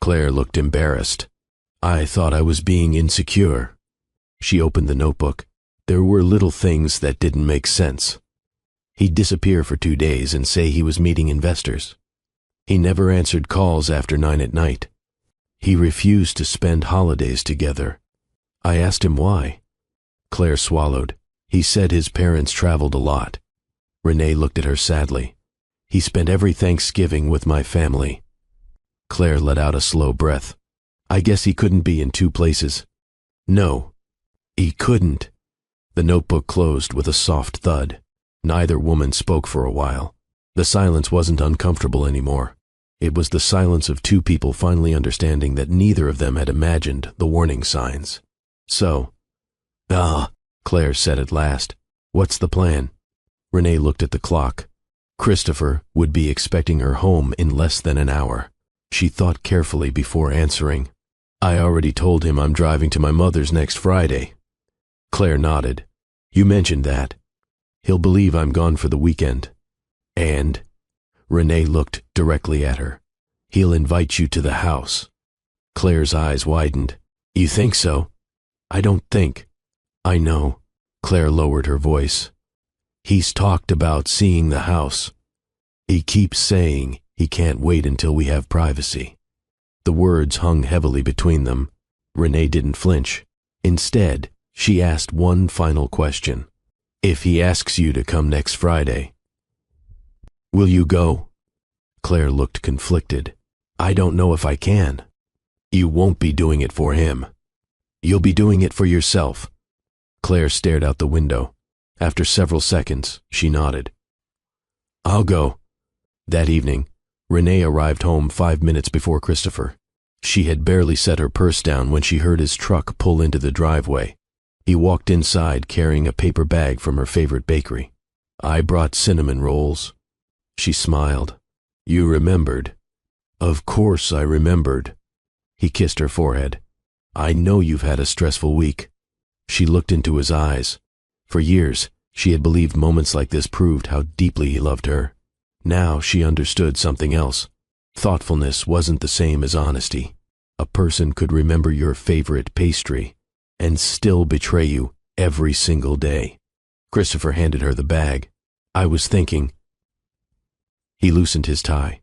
Speaker 1: Claire looked embarrassed. I thought I was being insecure. She opened the notebook. There were little things that didn't make sense. He'd disappear for 2 days and say he was meeting investors. He never answered calls after 9 at night. He refused to spend holidays together. I asked him why. Claire swallowed. He said his parents traveled a lot. Renee looked at her sadly. He spent every Thanksgiving with my family. Claire let out a slow breath. I guess he couldn't be in 2 places. No, he couldn't. The notebook closed with a soft thud. Neither woman spoke for a while. The silence wasn't uncomfortable anymore. It was the silence of 2 people finally understanding that neither of them had imagined the warning signs. So, Claire said at last. What's the plan? Renee looked at the clock. Christopher would be expecting her home in less than an hour. She thought carefully before answering. I already told him I'm driving to my mother's next Friday. Claire nodded. You mentioned that. He'll believe I'm gone for the weekend. And? Renee looked directly at her. He'll invite you to the house. Claire's eyes widened. You think so? I don't think. I know. Claire lowered her voice. He's talked about seeing the house. He keeps saying he can't wait until we have privacy. The words hung heavily between them. Renee didn't flinch. Instead, she asked one final question. If he asks you to come next Friday, will you go? Claire looked conflicted. I don't know if I can. You won't be doing it for him. You'll be doing it for yourself. Claire stared out the window. After several seconds, she nodded. I'll go. That evening, Renee arrived home 5 minutes before Christopher. She had barely set her purse down when she heard his truck pull into the driveway. He walked inside carrying a paper bag from her favorite bakery. I brought cinnamon rolls. She smiled. You remembered. Of course I remembered. He kissed her forehead. I know you've had a stressful week. She looked into his eyes. For years, she had believed moments like this proved how deeply he loved her. Now she understood something else. Thoughtfulness wasn't the same as honesty. A person could remember your favorite pastry and still betray you every single day. Christopher handed her the bag. I was thinking. He loosened his tie.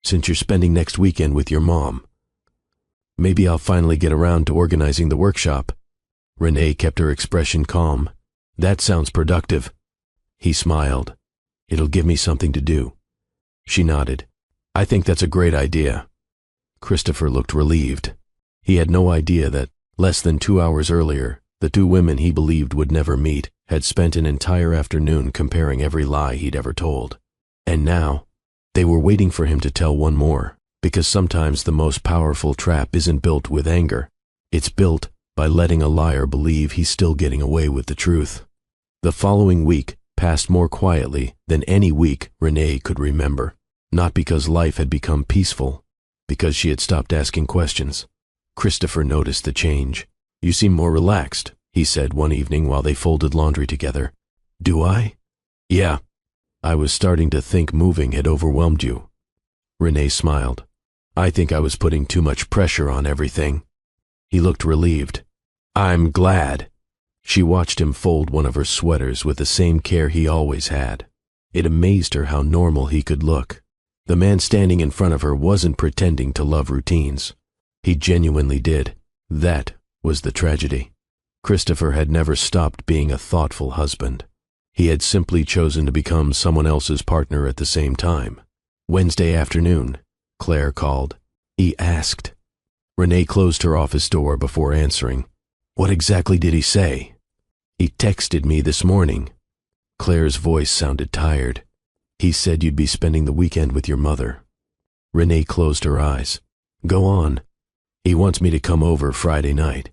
Speaker 1: Since you're spending next weekend with your mom, maybe I'll finally get around to organizing the workshop. Renee kept her expression calm. That sounds productive. He smiled. It'll give me something to do. She nodded. I think that's a great idea. Christopher looked relieved. He had no idea that, less than 2 hours earlier, the 2 women he believed would never meet had spent an entire afternoon comparing every lie he'd ever told. And now, they were waiting for him to tell one more, because sometimes the most powerful trap isn't built with anger. It's built by letting a liar believe he's still getting away with the truth. The following week passed more quietly than any week Renee could remember, not because life had become peaceful, because she had stopped asking questions. Christopher noticed the change. You seem more relaxed, he said one evening while they folded laundry together. Do I? Yeah. I was starting to think moving had overwhelmed you. Renee smiled. I think I was putting too much pressure on everything. He looked relieved. I'm glad. She watched him fold one of her sweaters with the same care he always had. It amazed her how normal he could look. The man standing in front of her wasn't pretending to love routines. He genuinely did. That was the tragedy. Christopher had never stopped being a thoughtful husband. He had simply chosen to become someone else's partner at the same time. Wednesday afternoon, Claire called. He asked. Renee closed her office door before answering. What exactly did he say? He texted me this morning. Claire's voice sounded tired. He said you'd be spending the weekend with your mother. Renee closed her eyes. Go on. He wants me to come over Friday night.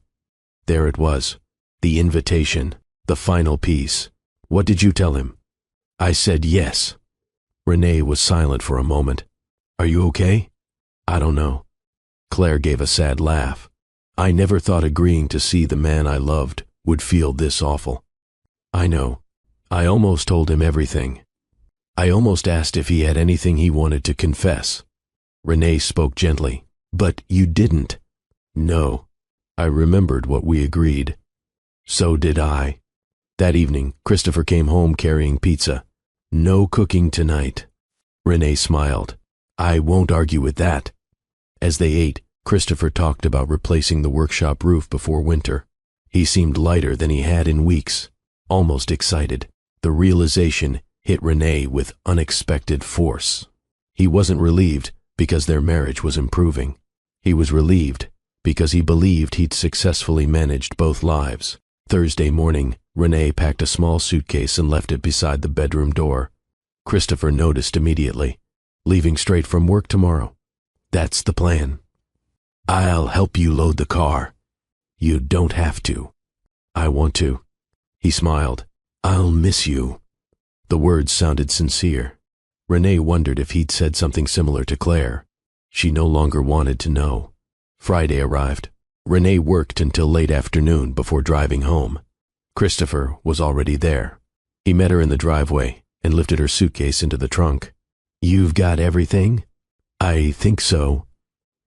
Speaker 1: There it was. The invitation. The final piece. What did you tell him? I said yes. Renee was silent for a moment. Are you okay? I don't know. Claire gave a sad laugh. I never thought agreeing to see the man I loved would feel this awful. I know. I almost told him everything. I almost asked if he had anything he wanted to confess. Renee spoke gently. But you didn't. No. I remembered what we agreed. So did I. That evening, Christopher came home carrying pizza. No cooking tonight. Renee smiled. I won't argue with that. As they ate, Christopher talked about replacing the workshop roof before winter. He seemed lighter than he had in weeks, almost excited. The realization hit Renee with unexpected force. He wasn't relieved because their marriage was improving. He was relieved because he believed he'd successfully managed both lives. Thursday morning, Renee packed a small suitcase and left it beside the bedroom door. Christopher noticed immediately. Leaving straight from work tomorrow. That's the plan. I'll help you load the car. You don't have to. I want to. He smiled. I'll miss you. The words sounded sincere. Renee wondered if he'd said something similar to Claire. She no longer wanted to know. Friday arrived. Renee worked until late afternoon before driving home. Christopher was already there. He met her in the driveway and lifted her suitcase into the trunk. You've got everything? I think so.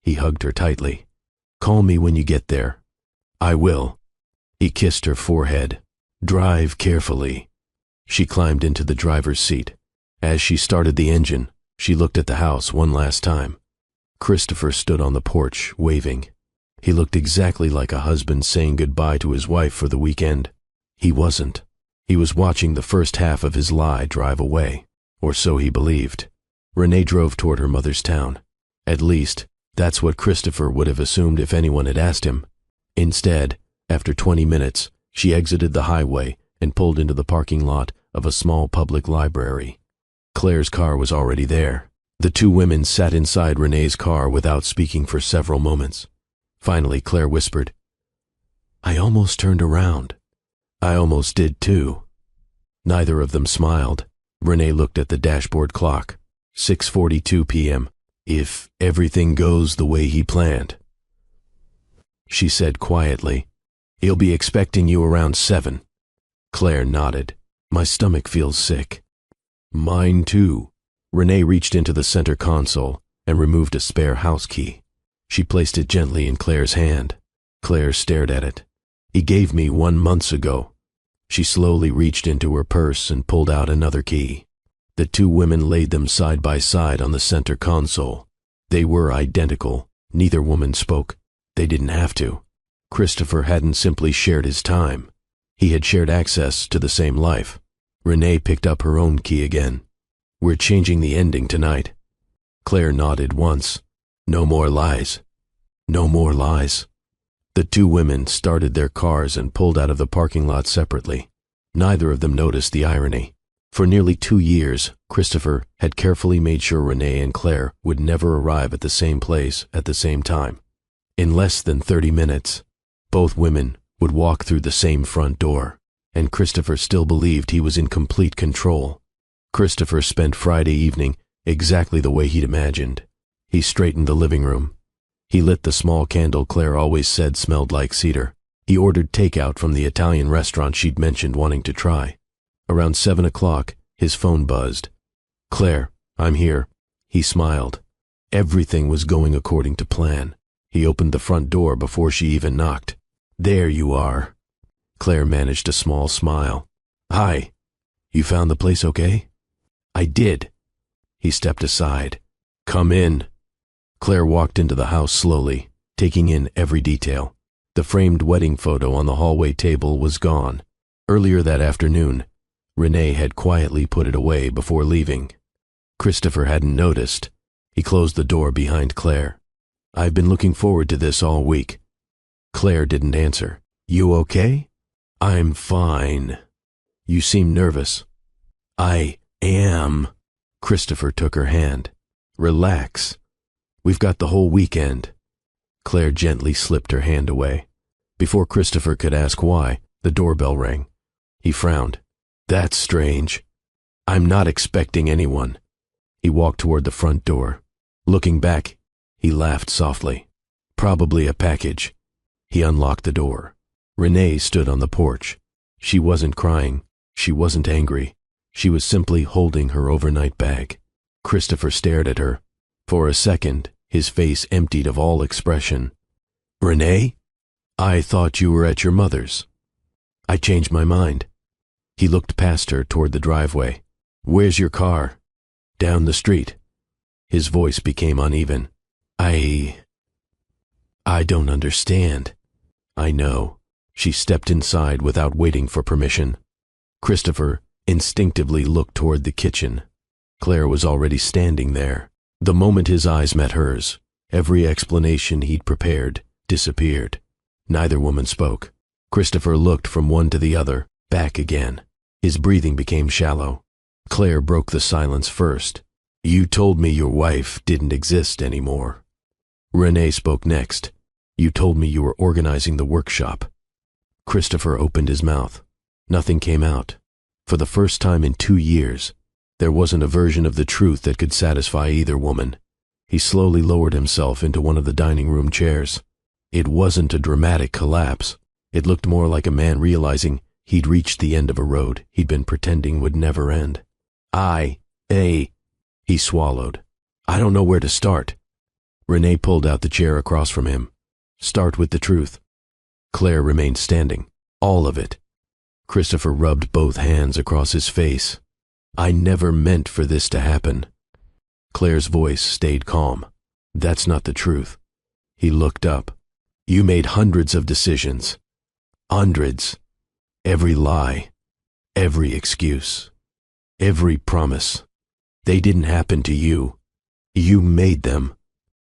Speaker 1: He hugged her tightly. Call me when you get there. I will. He kissed her forehead. Drive carefully. She climbed into the driver's seat. As she started the engine, she looked at the house one last time. Christopher stood on the porch, waving. He looked exactly like a husband saying goodbye to his wife for the weekend. He wasn't. He was watching the first half of his lie drive away, or so he believed. Renee drove toward her mother's town. At least, that's what Christopher would have assumed if anyone had asked him. Instead, after 20 minutes, she exited the highway and pulled into the parking lot of a small public library. Claire's car was already there. The two women sat inside Renee's car without speaking for several moments. Finally, Claire whispered, I almost turned around. I almost did too. Neither of them smiled. Renee looked at the dashboard clock. 6:42 p.m. If everything goes the way he planned. She said quietly, He'll be expecting you around 7. Claire nodded. My stomach feels sick. Mine too. Renee reached into the center console and removed a spare house key. She placed it gently in Claire's hand. Claire stared at it. He gave me 1 month ago. She slowly reached into her purse and pulled out another key. The two women laid them side by side on the center console. They were identical. Neither woman spoke. They didn't have to. Christopher hadn't simply shared his time. He had shared access to the same life. Renee picked up her own key again. We're changing the ending tonight. Claire nodded once. No more lies. No more lies. The two women started their cars and pulled out of the parking lot separately. Neither of them noticed the irony. For nearly 2 years, Christopher had carefully made sure Renee and Claire would never arrive at the same place at the same time. In less than 30 minutes, both women would walk through the same front door, and Christopher still believed he was in complete control. Christopher spent Friday evening exactly the way he'd imagined. He straightened the living room. He lit the small candle Claire always said smelled like cedar. He ordered takeout from the Italian restaurant she'd mentioned wanting to try. Around 7 o'clock, his phone buzzed. Claire, I'm here. He smiled. Everything was going according to plan. He opened the front door before she even knocked. There you are. Claire managed a small smile. Hi. You found the place okay? I did. He stepped aside. Come in. Claire walked into the house slowly, taking in every detail. The framed wedding photo on the hallway table was gone. Earlier that afternoon, Renee had quietly put it away before leaving. Christopher hadn't noticed. He closed the door behind Claire. I've been looking forward to this all week. Claire didn't answer. You okay? I'm fine. You seem nervous. I am. Christopher took her hand. Relax. We've got the whole weekend. Claire gently slipped her hand away. Before Christopher could ask why, the doorbell rang. He frowned. That's strange. I'm not expecting anyone. He walked toward the front door. Looking back, he laughed softly. Probably a package. He unlocked the door. Renee stood on the porch. She wasn't crying. She wasn't angry. She was simply holding her overnight bag. Christopher stared at her. For a second, his face emptied of all expression. Renee? I thought you were at your mother's. I changed my mind. He looked past her toward the driveway. Where's your car? Down the street. His voice became uneven. I don't understand. I know. She stepped inside without waiting for permission. Christopher instinctively looked toward the kitchen. Claire was already standing there. The moment his eyes met hers, every explanation he'd prepared disappeared. Neither woman spoke. Christopher looked from one to the other, back again. His breathing became shallow. Claire broke the silence first. You told me your wife didn't exist anymore. Renee spoke next. You told me you were organizing the workshop. Christopher opened his mouth. Nothing came out. For the first time in 2 years, there wasn't a version of the truth that could satisfy either woman. He slowly lowered himself into one of the dining room chairs. It wasn't a dramatic collapse. It looked more like a man realizing he'd reached the end of a road he'd been pretending would never end. He swallowed. I don't know where to start. Renee pulled out the chair across from him. Start with the truth. Claire remained standing. All of it. Christopher rubbed both hands across his face. I never meant for this to happen. Claire's voice stayed calm. That's not the truth. He looked up. You made hundreds of decisions. Hundreds. Every lie. Every excuse. Every promise. They didn't happen to you. You made them.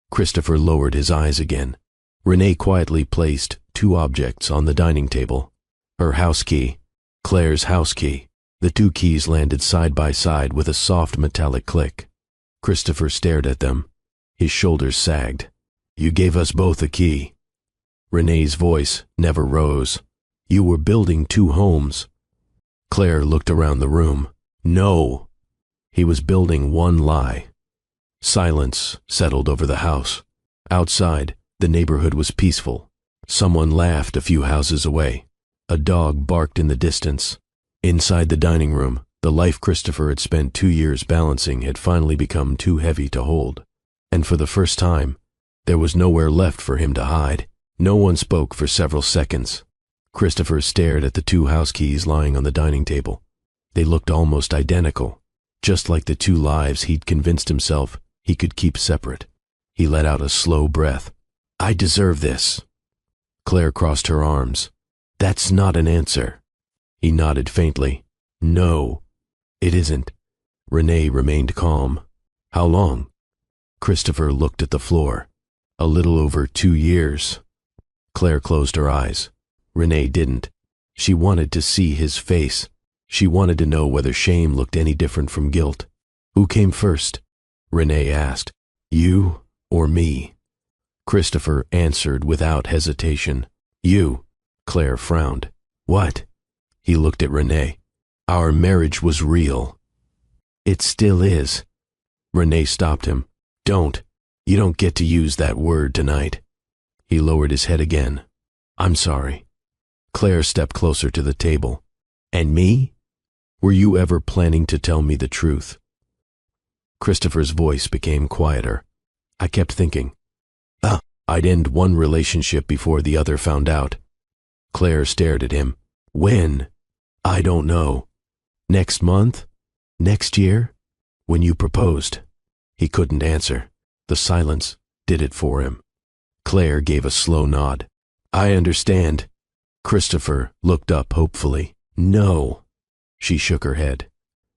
Speaker 1: Christopher lowered his eyes again. Renee quietly placed 2 objects on the dining table. Her house key, Claire's house key. The 2 keys landed side by side with a soft metallic click. Christopher stared at them. His shoulders sagged. You gave us both a key. Renee's voice never rose. You were building 2 homes. Claire looked around the room. No. He was building one lie. Silence settled over the house. Outside, the neighborhood was peaceful. Someone laughed a few houses away. A dog barked in the distance. Inside the dining room, the life Christopher had spent 2 years balancing had finally become too heavy to hold. And for the first time, there was nowhere left for him to hide. No one spoke for several seconds. Christopher stared at the 2 house keys lying on the dining table. They looked almost identical, just like the 2 lives he'd convinced himself he could keep separate. He let out a slow breath. I deserve this. Claire crossed her arms. That's not an answer. He nodded faintly. No, it isn't. Renee remained calm. How long? Christopher looked at the floor. A little over 2 years. Claire closed her eyes. Renee didn't. She wanted to see his face. She wanted to know whether shame looked any different from guilt. Who came first? Renee asked. You or me? Christopher answered without hesitation. You. Claire frowned. What? He looked at Renee. Our marriage was real. It still is. Renee stopped him. Don't. You don't get to use that word tonight. He lowered his head again. I'm sorry. Claire stepped closer to the table. And me? Were you ever planning to tell me the truth? Christopher's voice became quieter. I kept thinking, I'd end one relationship before the other found out. Claire stared at him. When? I don't know. Next month? Next year? When you proposed. He couldn't answer. The silence did it for him. Claire gave a slow nod. I understand. Christopher looked up hopefully. No. She shook her head.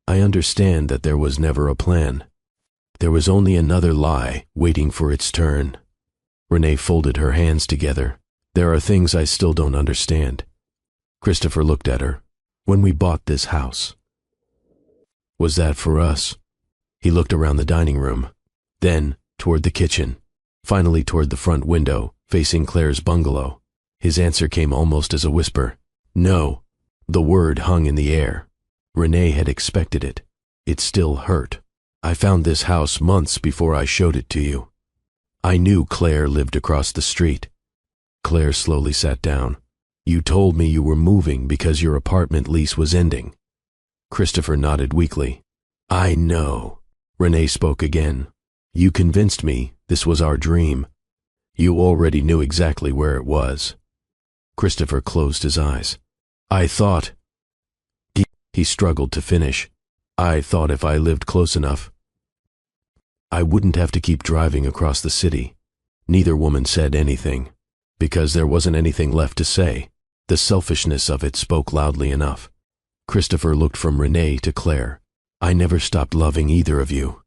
Speaker 1: I understand that there was never a plan. There was only another lie waiting for its turn. Renee folded her hands together. There are things I still don't understand. Christopher looked at her. When we bought this house, was that for us? He looked around the dining room, then toward the kitchen, finally toward the front window facing Claire's bungalow. His answer came almost as a whisper. No. The word hung in the air. Renee had expected it. It still hurt. I found this house months before I showed it to you. I knew Claire lived across the street. Claire slowly sat down. You told me you were moving because your apartment lease was ending. Christopher nodded weakly. I know. Renee spoke again. You convinced me this was our dream. You already knew exactly where it was. Christopher closed his eyes. I thought... He struggled to finish. I thought if I lived close enough, I wouldn't have to keep driving across the city. Neither woman said anything, because there wasn't anything left to say. The selfishness of it spoke loudly enough. Christopher looked from Renee to Claire. I never stopped loving either of you.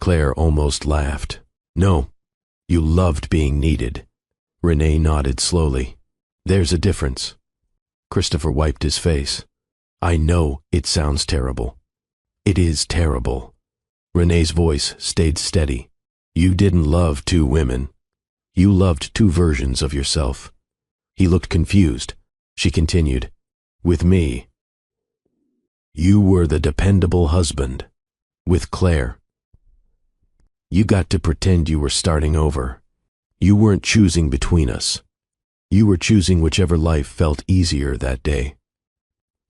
Speaker 1: Claire almost laughed. No, you loved being needed. Renee nodded slowly. There's a difference. Christopher wiped his face. I know it sounds terrible. It is terrible. Renee's voice stayed steady. You didn't love two women. You loved two versions of yourself. He looked confused. She continued, with me. You were the dependable husband. With Claire, you got to pretend you were starting over. You weren't choosing between us. You were choosing whichever life felt easier that day.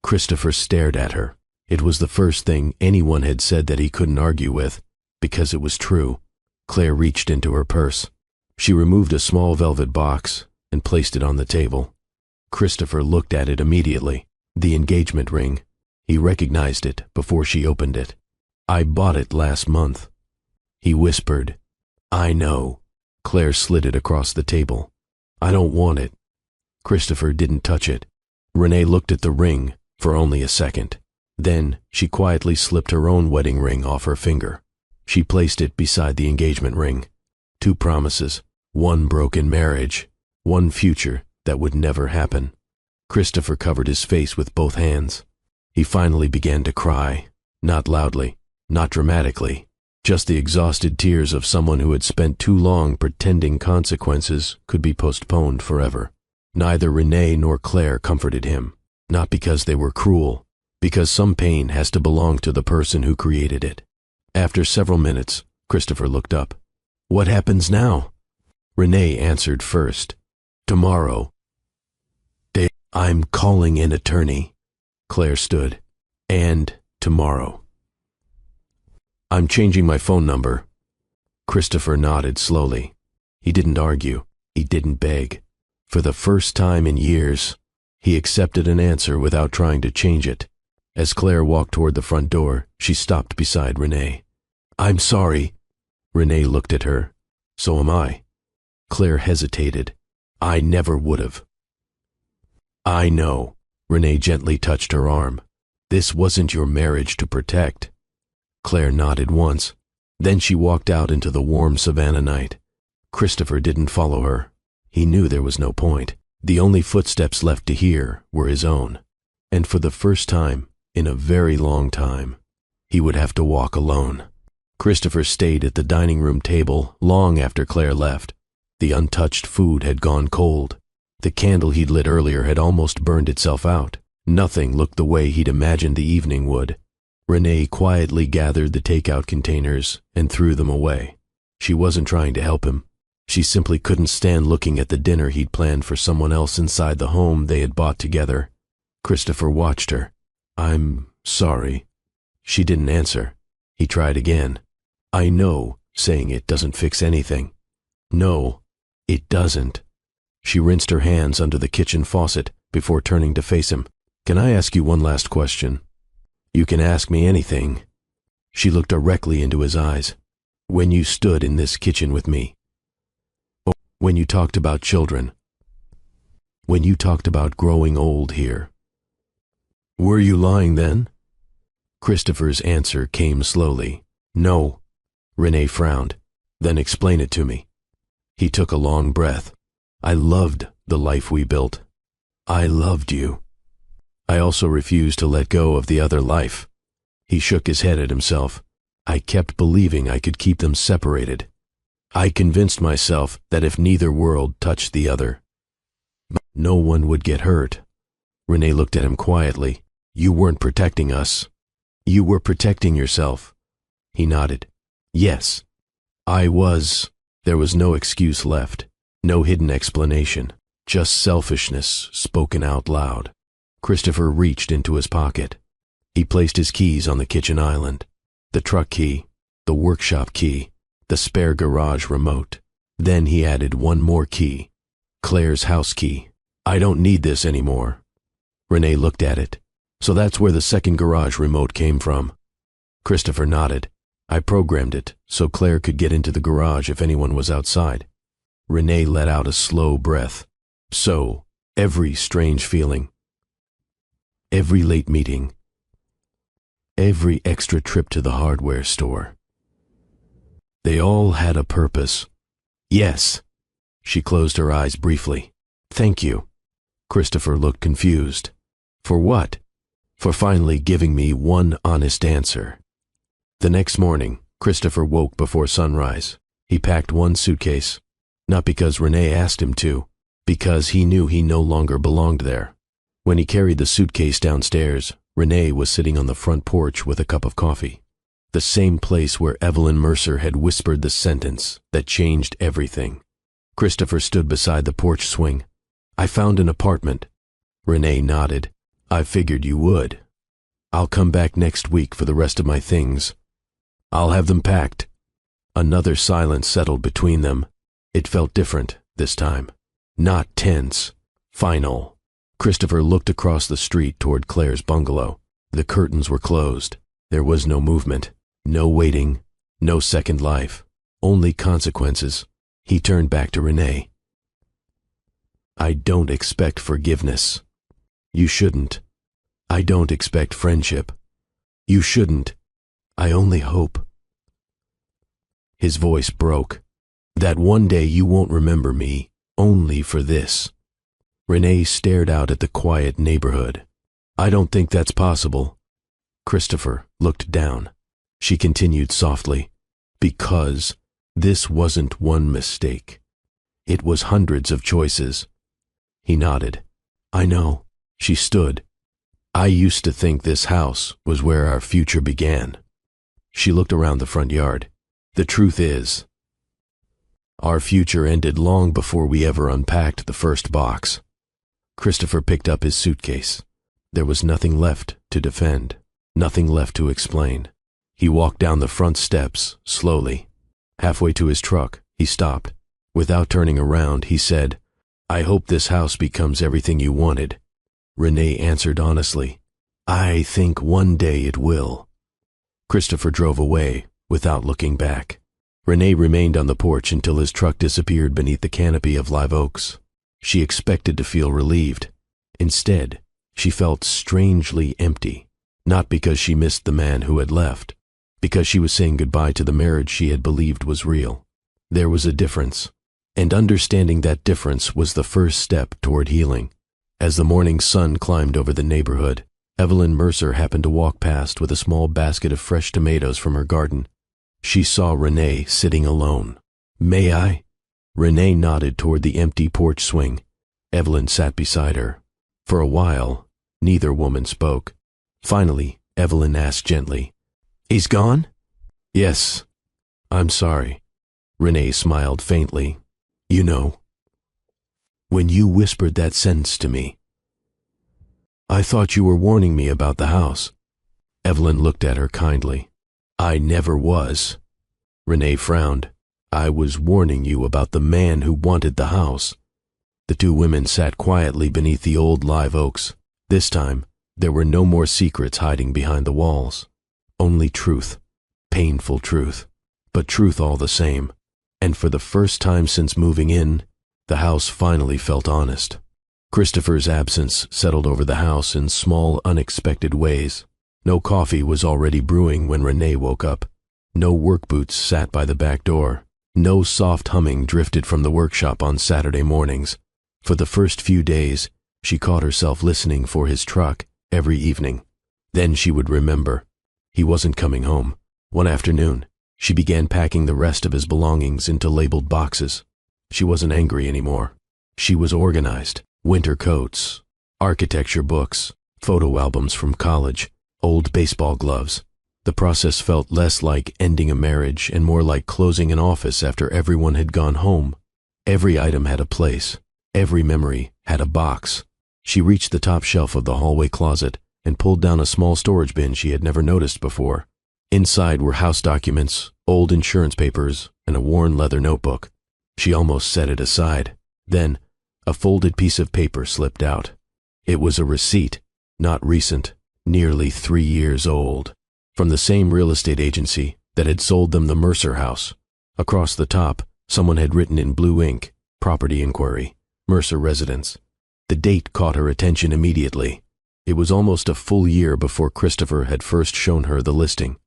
Speaker 1: Christopher stared at her. It was the first thing anyone had said that he couldn't argue with, because it was true. Claire reached into her purse. She removed a small velvet box and placed it on the table. Christopher looked at it immediately. The engagement ring. He recognized it before she opened it. I bought it last month. He whispered, I know. Claire slid it across the table. I don't want it. Christopher didn't touch it. Renee looked at the ring for only a second. Then she quietly slipped her own wedding ring off her finger. She placed it beside the engagement ring. Two promises, one broken marriage, one future that would never happen. Christopher covered his face with both hands. He finally began to cry, not loudly, not dramatically, just the exhausted tears of someone who had spent too long pretending consequences could be postponed forever. Neither Renee nor Claire comforted him, not because they were cruel, because some pain has to belong to the person who created it. After several minutes, Christopher looked up. What happens now? Renee answered first. Tomorrow. I'm calling an attorney. Claire stood. And tomorrow. I'm changing my phone number. Christopher nodded slowly. He didn't argue. He didn't beg. For the first time in years, he accepted an answer without trying to change it. As Claire walked toward the front door, she stopped beside Renee. I'm sorry. Renee looked at her. So am I. Claire hesitated. I never would have. I know. Renee gently touched her arm. This wasn't your marriage to protect. Claire nodded once. Then she walked out into the warm savannah night. Christopher didn't follow her. He knew there was no point. The only footsteps left to hear were his own. And for the first time, in a very long time, he would have to walk alone. Christopher stayed at the dining room table long after Claire left. The untouched food had gone cold. The candle he'd lit earlier had almost burned itself out. Nothing looked the way he'd imagined the evening would. Renee quietly gathered the takeout containers and threw them away. She wasn't trying to help him. She simply couldn't stand looking at the dinner he'd planned for someone else inside the home they had bought together. Christopher watched her. I'm sorry. She didn't answer. He tried again. I know saying it doesn't fix anything. No, it doesn't. She rinsed her hands under the kitchen faucet before turning to face him. Can I ask you one last question? You can ask me anything. She looked directly into his eyes. When you stood in this kitchen with me, or when you talked about children, when you talked about growing old here, were you lying then? Christopher's answer came slowly. No. Renee frowned. Then explain it to me. He took a long breath. I loved the life we built. I loved you. I also refused to let go of the other life. He shook his head at himself. I kept believing I could keep them separated. I convinced myself that if neither world touched the other, no one would get hurt. Renee looked at him quietly. You weren't protecting us. You were protecting yourself. He nodded. Yes, I was. There was no excuse left, no hidden explanation, just selfishness spoken out loud. Christopher reached into his pocket. He placed his keys on the kitchen island, the truck key, the workshop key, the spare garage remote. Then he added one more key, Claire's house key. I don't need this anymore. Renee looked at it. So that's where the second garage remote came from. Christopher nodded. I programmed it so Claire could get into the garage if anyone was outside. Renee let out a slow breath. So, every strange feeling, every late meeting, every extra trip to the hardware store, they all had a purpose. Yes. She closed her eyes briefly. Thank you. Christopher looked confused. For what? For finally giving me one honest answer. The next morning, Christopher woke before sunrise. He packed one suitcase, not because Renee asked him to, because he knew he no longer belonged there. When he carried the suitcase downstairs, Renee was sitting on the front porch with a cup of coffee. The same place where Evelyn Mercer had whispered the sentence that changed everything. Christopher stood beside the porch swing. I found an apartment. Renee nodded. I figured you would. I'll come back next week for the rest of my things. I'll have them packed. Another silence settled between them. It felt different this time. Not tense. Final. Christopher looked across the street toward Claire's bungalow. The curtains were closed. There was no movement, no waiting, no second life, only consequences. He turned back to Renee. I don't expect forgiveness. You shouldn't. I don't expect friendship. You shouldn't. I only hope. His voice broke. That one day you won't remember me, only for this. Renee stared out at the quiet neighborhood. I don't think that's possible. Christopher looked down. She continued softly. Because this wasn't one mistake. It was hundreds of choices. He nodded. I know. She stood. I used to think this house was where our future began. She looked around the front yard. The truth is, our future ended long before we ever unpacked the first box. Christopher picked up his suitcase. There was nothing left to defend, nothing left to explain. He walked down the front steps, slowly. Halfway to his truck, he stopped. Without turning around, he said, I hope this house becomes everything you wanted. Renee answered honestly, I think one day it will. Christopher drove away without looking back. Renee remained on the porch until his truck disappeared beneath the canopy of live oaks. She expected to feel relieved. Instead, she felt strangely empty, not because she missed the man who had left, because she was saying goodbye to the marriage she had believed was real. There was a difference, and understanding that difference was the first step toward healing. As the morning sun climbed over the neighborhood, Evelyn Mercer happened to walk past with a small basket of fresh tomatoes from her garden. She saw Renee sitting alone. May I? Renee nodded toward the empty porch swing. Evelyn sat beside her. For a while, neither woman spoke. Finally, Evelyn asked gently, He's gone? Yes. I'm sorry. Renee smiled faintly. You know, when you whispered that sentence to me, I thought you were warning me about the house. Evelyn looked at her kindly. I never was. Renee frowned. I was warning you about the man who wanted the house. The two women sat quietly beneath the old live oaks. This time, there were no more secrets hiding behind the walls. Only truth. Painful truth. But truth all the same. And for the first time since moving in, the house finally felt honest. Christopher's absence settled over the house in small, unexpected ways. No coffee was already brewing when Renee woke up. No work boots sat by the back door. No soft humming drifted from the workshop on Saturday mornings. For the first few days, she caught herself listening for his truck every evening. Then she would remember. He wasn't coming home. One afternoon, she began packing the rest of his belongings into labeled boxes. She wasn't angry anymore. She was organized. Winter coats, architecture books, photo albums from college, old baseball gloves. The process felt less like ending a marriage and more like closing an office after everyone had gone home. Every item had a place. Every memory had a box. She reached the top shelf of the hallway closet and pulled down a small storage bin she had never noticed before. Inside were house documents, old insurance papers, and a worn leather notebook. She almost set it aside. Then, a folded piece of paper slipped out. It was a receipt, not recent, nearly 3 years old, from the same real estate agency that had sold them the Mercer house. Across the top, someone had written in blue ink, "Property Inquiry, Mercer Residence." The date caught her attention immediately. It was almost a full year before Christopher had first shown her the listing.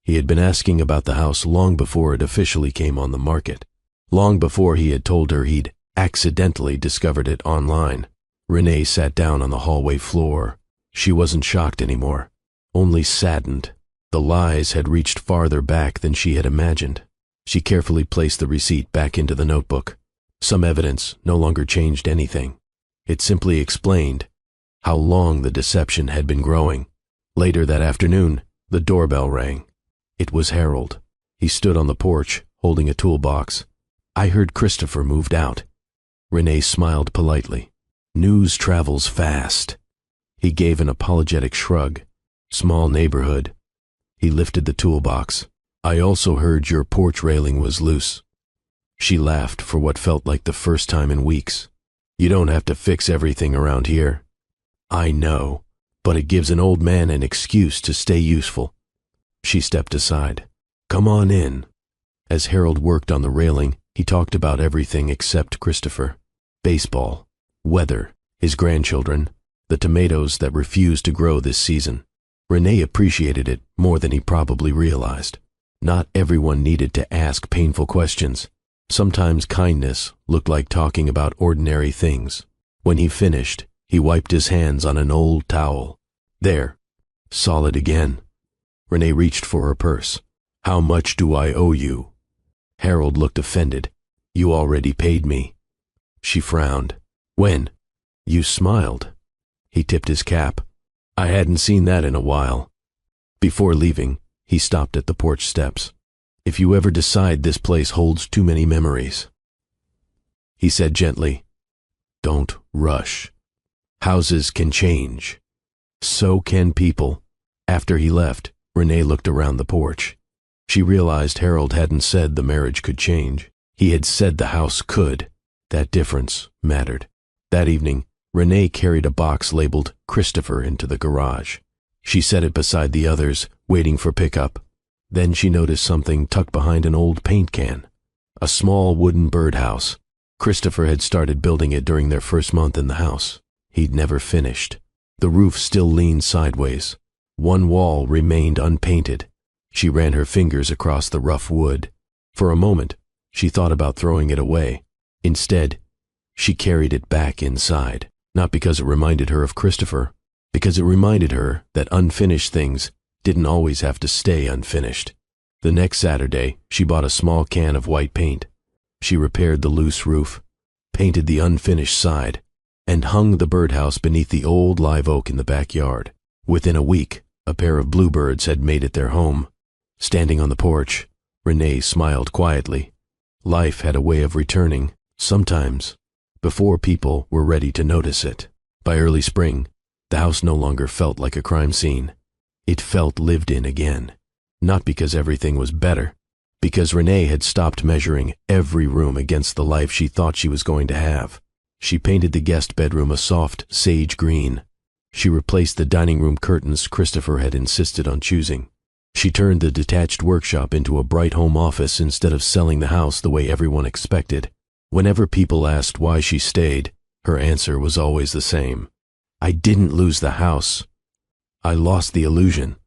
Speaker 1: He had been asking about the house long before it officially came on the market. Long before he had told her he'd accidentally discovered it online. Renee sat down on the hallway floor. She wasn't shocked anymore, only saddened. The lies had reached farther back than she had imagined. She carefully placed the receipt back into the notebook. Some evidence no longer changed anything. It simply explained how long the deception had been growing. Later that afternoon, the doorbell rang. It was Harold. He stood on the porch, holding a toolbox. "I heard Christopher moved out." Renee smiled politely. "News travels fast." He gave an apologetic shrug. "Small neighborhood." He lifted the toolbox. "I also heard your porch railing was loose." She laughed for what felt like the first time in weeks. "You don't have to fix everything around here." "I know, but it gives an old man an excuse to stay useful." She stepped aside. "Come on in." As Harold worked on the railing, he talked about everything except Christopher. Baseball, weather, his grandchildren, the tomatoes that refused to grow this season. Renee appreciated it more than he probably realized. Not everyone needed to ask painful questions. Sometimes kindness looked like talking about ordinary things. When he finished, he wiped his hands on an old towel. There, solid again. Renee reached for her purse. "How much do I owe you?" Harold looked offended. "You already paid me." She frowned. "When?" "You smiled." He tipped his cap. "I hadn't seen that in a while." Before leaving, he stopped at the porch steps. "If you ever decide this place holds too many memories," he said gently, "don't rush. Houses can change. So can people." After he left, Renee looked around the porch. She realized Harold hadn't said the marriage could change. He had said the house could. That difference mattered. That evening, Renee carried a box labeled Christopher into the garage. She set it beside the others, waiting for pickup. Then she noticed something tucked behind an old paint can. A small wooden birdhouse. Christopher had started building it during their first month in the house. He'd never finished. The roof still leaned sideways. One wall remained unpainted. She ran her fingers across the rough wood. For a moment, she thought about throwing it away. Instead, she carried it back inside, not because it reminded her of Christopher, because it reminded her that unfinished things didn't always have to stay unfinished. The next Saturday, she bought a small can of white paint. She repaired the loose roof, painted the unfinished side, and hung the birdhouse beneath the old live oak in the backyard. Within a week, a pair of bluebirds had made it their home. Standing on the porch, Renee smiled quietly. Life had a way of returning, sometimes, before people were ready to notice it. By early spring, the house no longer felt like a crime scene. It felt lived in again, not because everything was better, Because Renee had stopped measuring every room against the life she thought she was going to have. She painted the guest bedroom a soft sage green. She replaced the dining room curtains Christopher had insisted on choosing. She turned the detached workshop into a bright home office instead of selling the house the way everyone expected. Whenever people asked why she stayed, her answer was always the same. I didn't lose the house. I lost the illusion.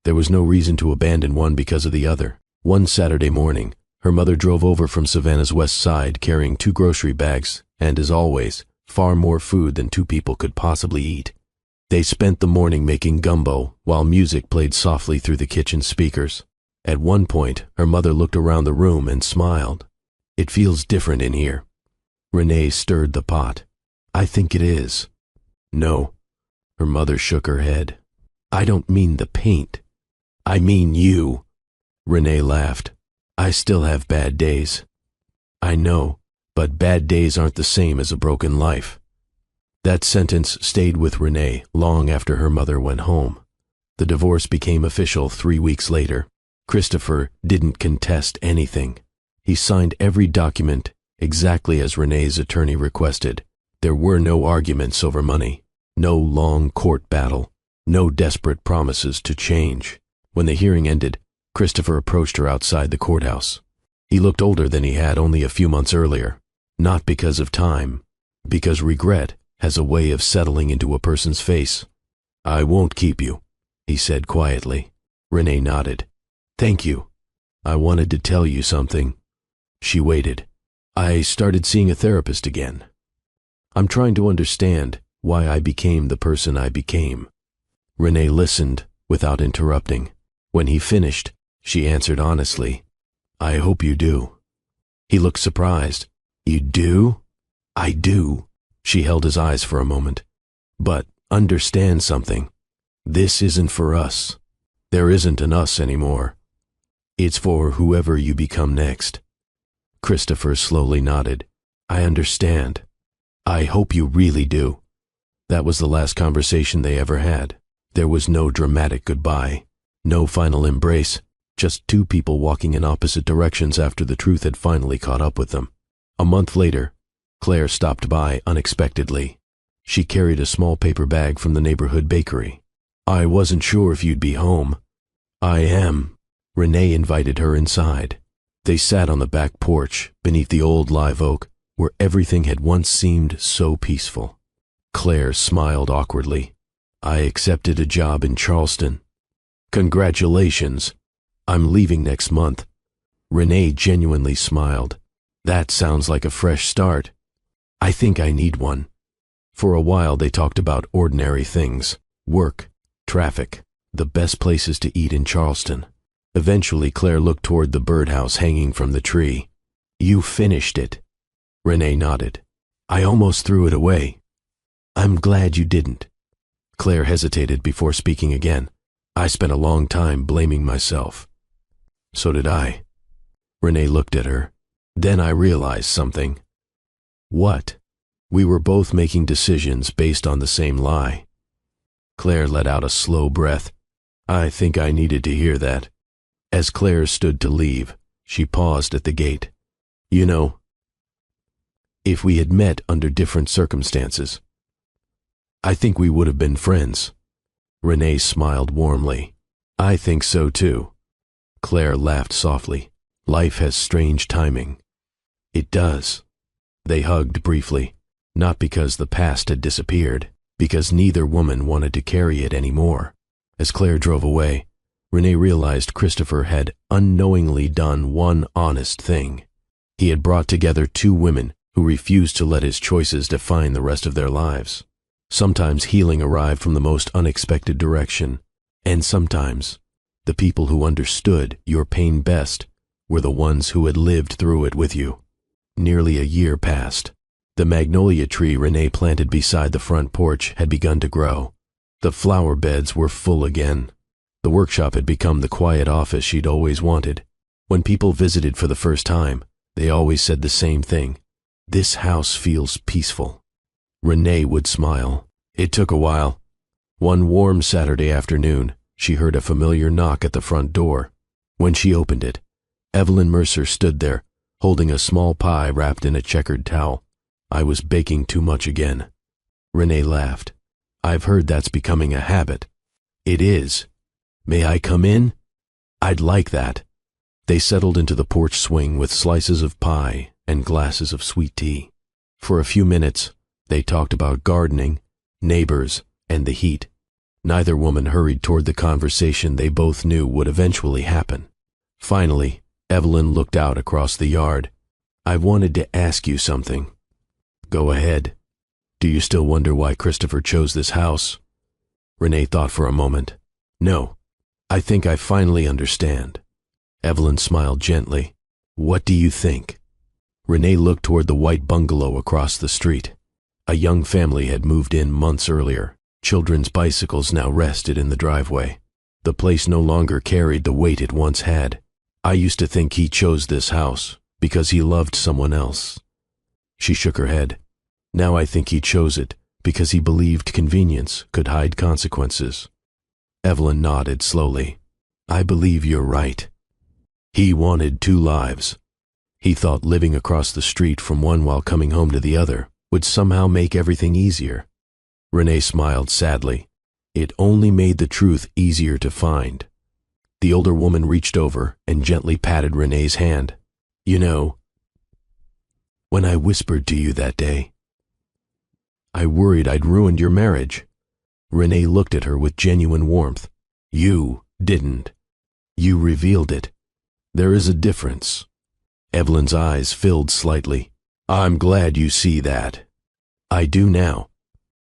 Speaker 1: There was no reason to abandon one because of the other. One Saturday morning, her mother drove over from Savannah's west side carrying 2 grocery bags and, as always, far more food than 2 people could possibly eat. They spent the morning making gumbo while music played softly through the kitchen speakers. At one point, her mother looked around the room and smiled. It feels different in here. Renee stirred the pot. I think it is. No. Her mother shook her head. I don't mean the paint. I mean you. Renee laughed. I still have bad days. I know, but bad days aren't the same as a broken life. That sentence stayed with Renee long after her mother went home. The divorce became official 3 weeks later. Christopher didn't contest anything. He signed every document exactly as Renee's attorney requested. There were no arguments over money, no long court battle, no desperate promises to change. When the hearing ended, Christopher approached her outside the courthouse. He looked older than he had only a few months earlier, not because of time, because regret has a way of settling into a person's face. I won't keep you, he said quietly. Renee nodded. Thank you. I wanted to tell you something. She waited. I started seeing a therapist again. I'm trying to understand why I became the person I became. Renee listened without interrupting. When he finished, she answered honestly, I hope you do. He looked surprised. You do? I do. She held his eyes for a moment. But understand something. This isn't for us. There isn't an us anymore. It's for whoever you become next. Christopher slowly nodded. I understand. I hope you really do. That was the last conversation they ever had. There was no dramatic goodbye, no final embrace, just 2 people walking in opposite directions after the truth had finally caught up with them. A month later, Claire stopped by unexpectedly. She carried a small paper bag from the neighborhood bakery. I wasn't sure if you'd be home. I am. Renee invited her inside. They sat on the back porch beneath the old live oak where everything had once seemed so peaceful. Claire smiled awkwardly. I accepted a job in Charleston. Congratulations. I'm leaving next month. Renee genuinely smiled. That sounds like a fresh start. I think I need one. For a while they talked about ordinary things. Work, traffic, the best places to eat in Charleston. Eventually Claire looked toward the birdhouse hanging from the tree. You finished it. Renee nodded. I almost threw it away. I'm glad you didn't. Claire hesitated before speaking again. I spent a long time blaming myself. So did I. Renee looked at her. Then I realized something. What? We were both making decisions based on the same lie. Claire let out a slow breath. I think I needed to hear that. As Claire stood to leave, she paused at the gate. You know, if we had met under different circumstances, I think we would have been friends. Renee smiled warmly. I think so too. Claire laughed softly. Life has strange timing. It does. They hugged briefly, not because the past had disappeared, because neither woman wanted to carry it anymore. As Claire drove away, Renee realized Christopher had unknowingly done one honest thing. He had brought together 2 women who refused to let his choices define the rest of their lives. Sometimes healing arrived from the most unexpected direction, and sometimes the people who understood your pain best were the ones who had lived through it with you. Nearly a year passed. The magnolia tree Renee planted beside the front porch had begun to grow. The flower beds were full again. The workshop had become the quiet office she'd always wanted. When people visited for the first time, they always said the same thing. This house feels peaceful. Renee would smile. It took a while. One warm Saturday afternoon, she heard a familiar knock at the front door. When she opened it, Evelyn Mercer stood there, holding a small pie wrapped in a checkered towel. I was baking too much again. Renee laughed. I've heard that's becoming a habit. It is. May I come in? I'd like that. They settled into the porch swing with slices of pie and glasses of sweet tea. For a few minutes, they talked about gardening, neighbors, and the heat. Neither woman hurried toward the conversation they both knew would eventually happen. Finally, Evelyn looked out across the yard. I wanted to ask you something. Go ahead. Do you still wonder why Christopher chose this house? Renee thought for a moment. No, I think I finally understand. Evelyn smiled gently. What do you think? Renee looked toward the white bungalow across the street. A young family had moved in months earlier. Children's bicycles now rested in the driveway. The place no longer carried the weight it once had. I used to think he chose this house because he loved someone else. She shook her head. Now I think he chose it because he believed convenience could hide consequences. Evelyn nodded slowly. I believe you're right. He wanted two lives. He thought living across the street from one while coming home to the other would somehow make everything easier. Renee smiled sadly. It only made the truth easier to find. The older woman reached over and gently patted Renee's hand. You know, when I whispered to you that day, I worried I'd ruined your marriage. Renee looked at her with genuine warmth. You didn't. You revealed it. There is a difference. Evelyn's eyes filled slightly. I'm glad you see that. I do now.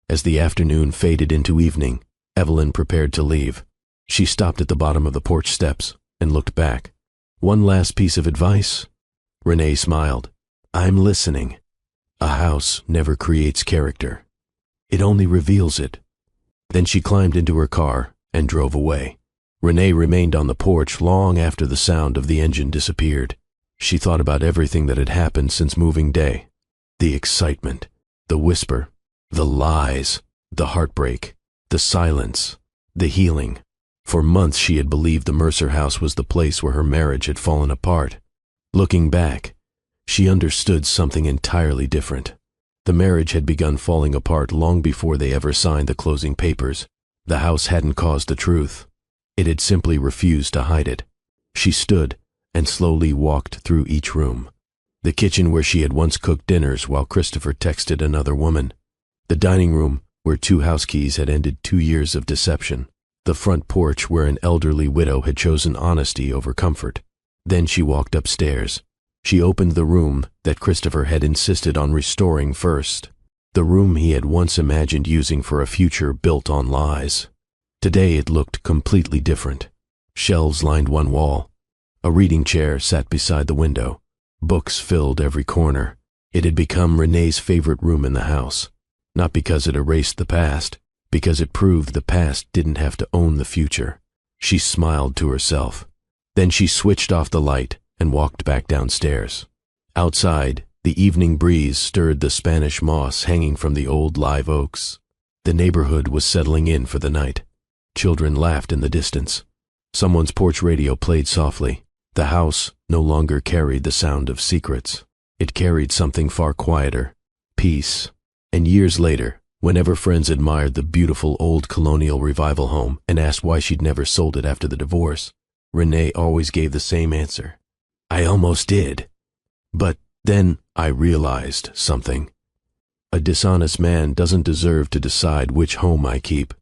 Speaker 1: As the afternoon faded into evening, Evelyn prepared to leave. She stopped at the bottom of the porch steps and looked back. One last piece of advice? Renee smiled. I'm listening. A house never creates character. It only reveals it. Then she climbed into her car and drove away. Renee remained on the porch long after the sound of the engine disappeared. She thought about everything that had happened since moving day. The excitement, the whisper, the lies, the heartbreak, the silence, the healing. For months she had believed the Mercer house was the place where her marriage had fallen apart. Looking back, she understood something entirely different. The marriage had begun falling apart long before they ever signed the closing papers. The house hadn't caused the truth. It had simply refused to hide it. She stood and slowly walked through each room. The kitchen where she had once cooked dinners while Christopher texted another woman. The dining room where two house keys had ended 2 years of deception. The front porch where an elderly widow had chosen honesty over comfort. Then she walked upstairs. She opened the room that Christopher had insisted on restoring first. The room he had once imagined using for a future built on lies. Today it looked completely different. Shelves lined one wall. A reading chair sat beside the window. Books filled every corner. It had become Renee's favorite room in the house. Not because it erased the past, because it proved the past didn't have to own the future. She smiled to herself. Then she switched off the light and walked back downstairs. Outside, the evening breeze stirred the Spanish moss hanging from the old live oaks. The neighborhood was settling in for the night. Children laughed in the distance. Someone's porch radio played softly. The house no longer carried the sound of secrets. It carried something far quieter, peace. And years later, whenever friends admired the beautiful old colonial revival home and asked why she'd never sold it after the divorce, Renee always gave the same answer. I almost did. But then I realized something. A dishonest man doesn't deserve to decide which home I keep.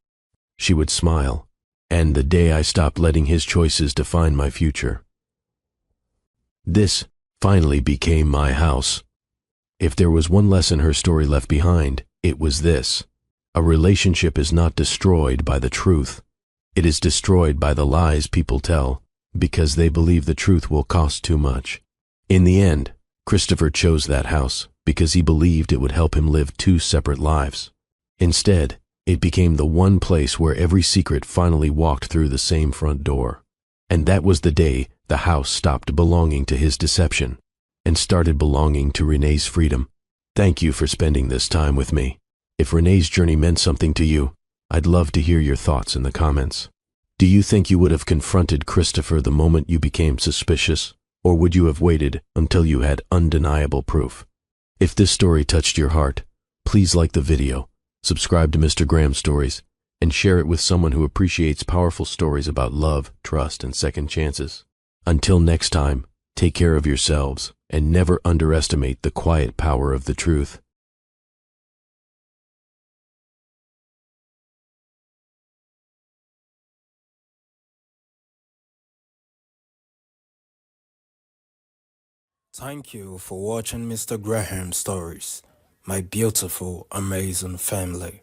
Speaker 1: She would smile. And the day I stopped letting his choices define my future. This finally became my house. If there was one lesson her story left behind, it was this. A relationship is not destroyed by the truth. It is destroyed by the lies people tell, because they believe the truth will cost too much. In the end, Christopher chose that house because he believed it would help him live 2 separate lives. Instead, it became the one place where every secret finally walked through the same front door. And that was the day the house stopped belonging to his deception and started belonging to Renee's freedom. Thank you for spending this time with me. If Renee's journey meant something to you, I'd love to hear your thoughts in the comments. Do you think you would have confronted Christopher the moment you became suspicious, Or would you have waited until you had undeniable proof? If this story touched your heart, please like the video, subscribe to Mr. Graham Stories, and share it with someone who appreciates powerful stories about love, trust, and second chances. Until next time, take care of yourselves and never underestimate the quiet power of the truth.
Speaker 2: Thank you for watching Mr. Graham Stories, my beautiful, amazing family.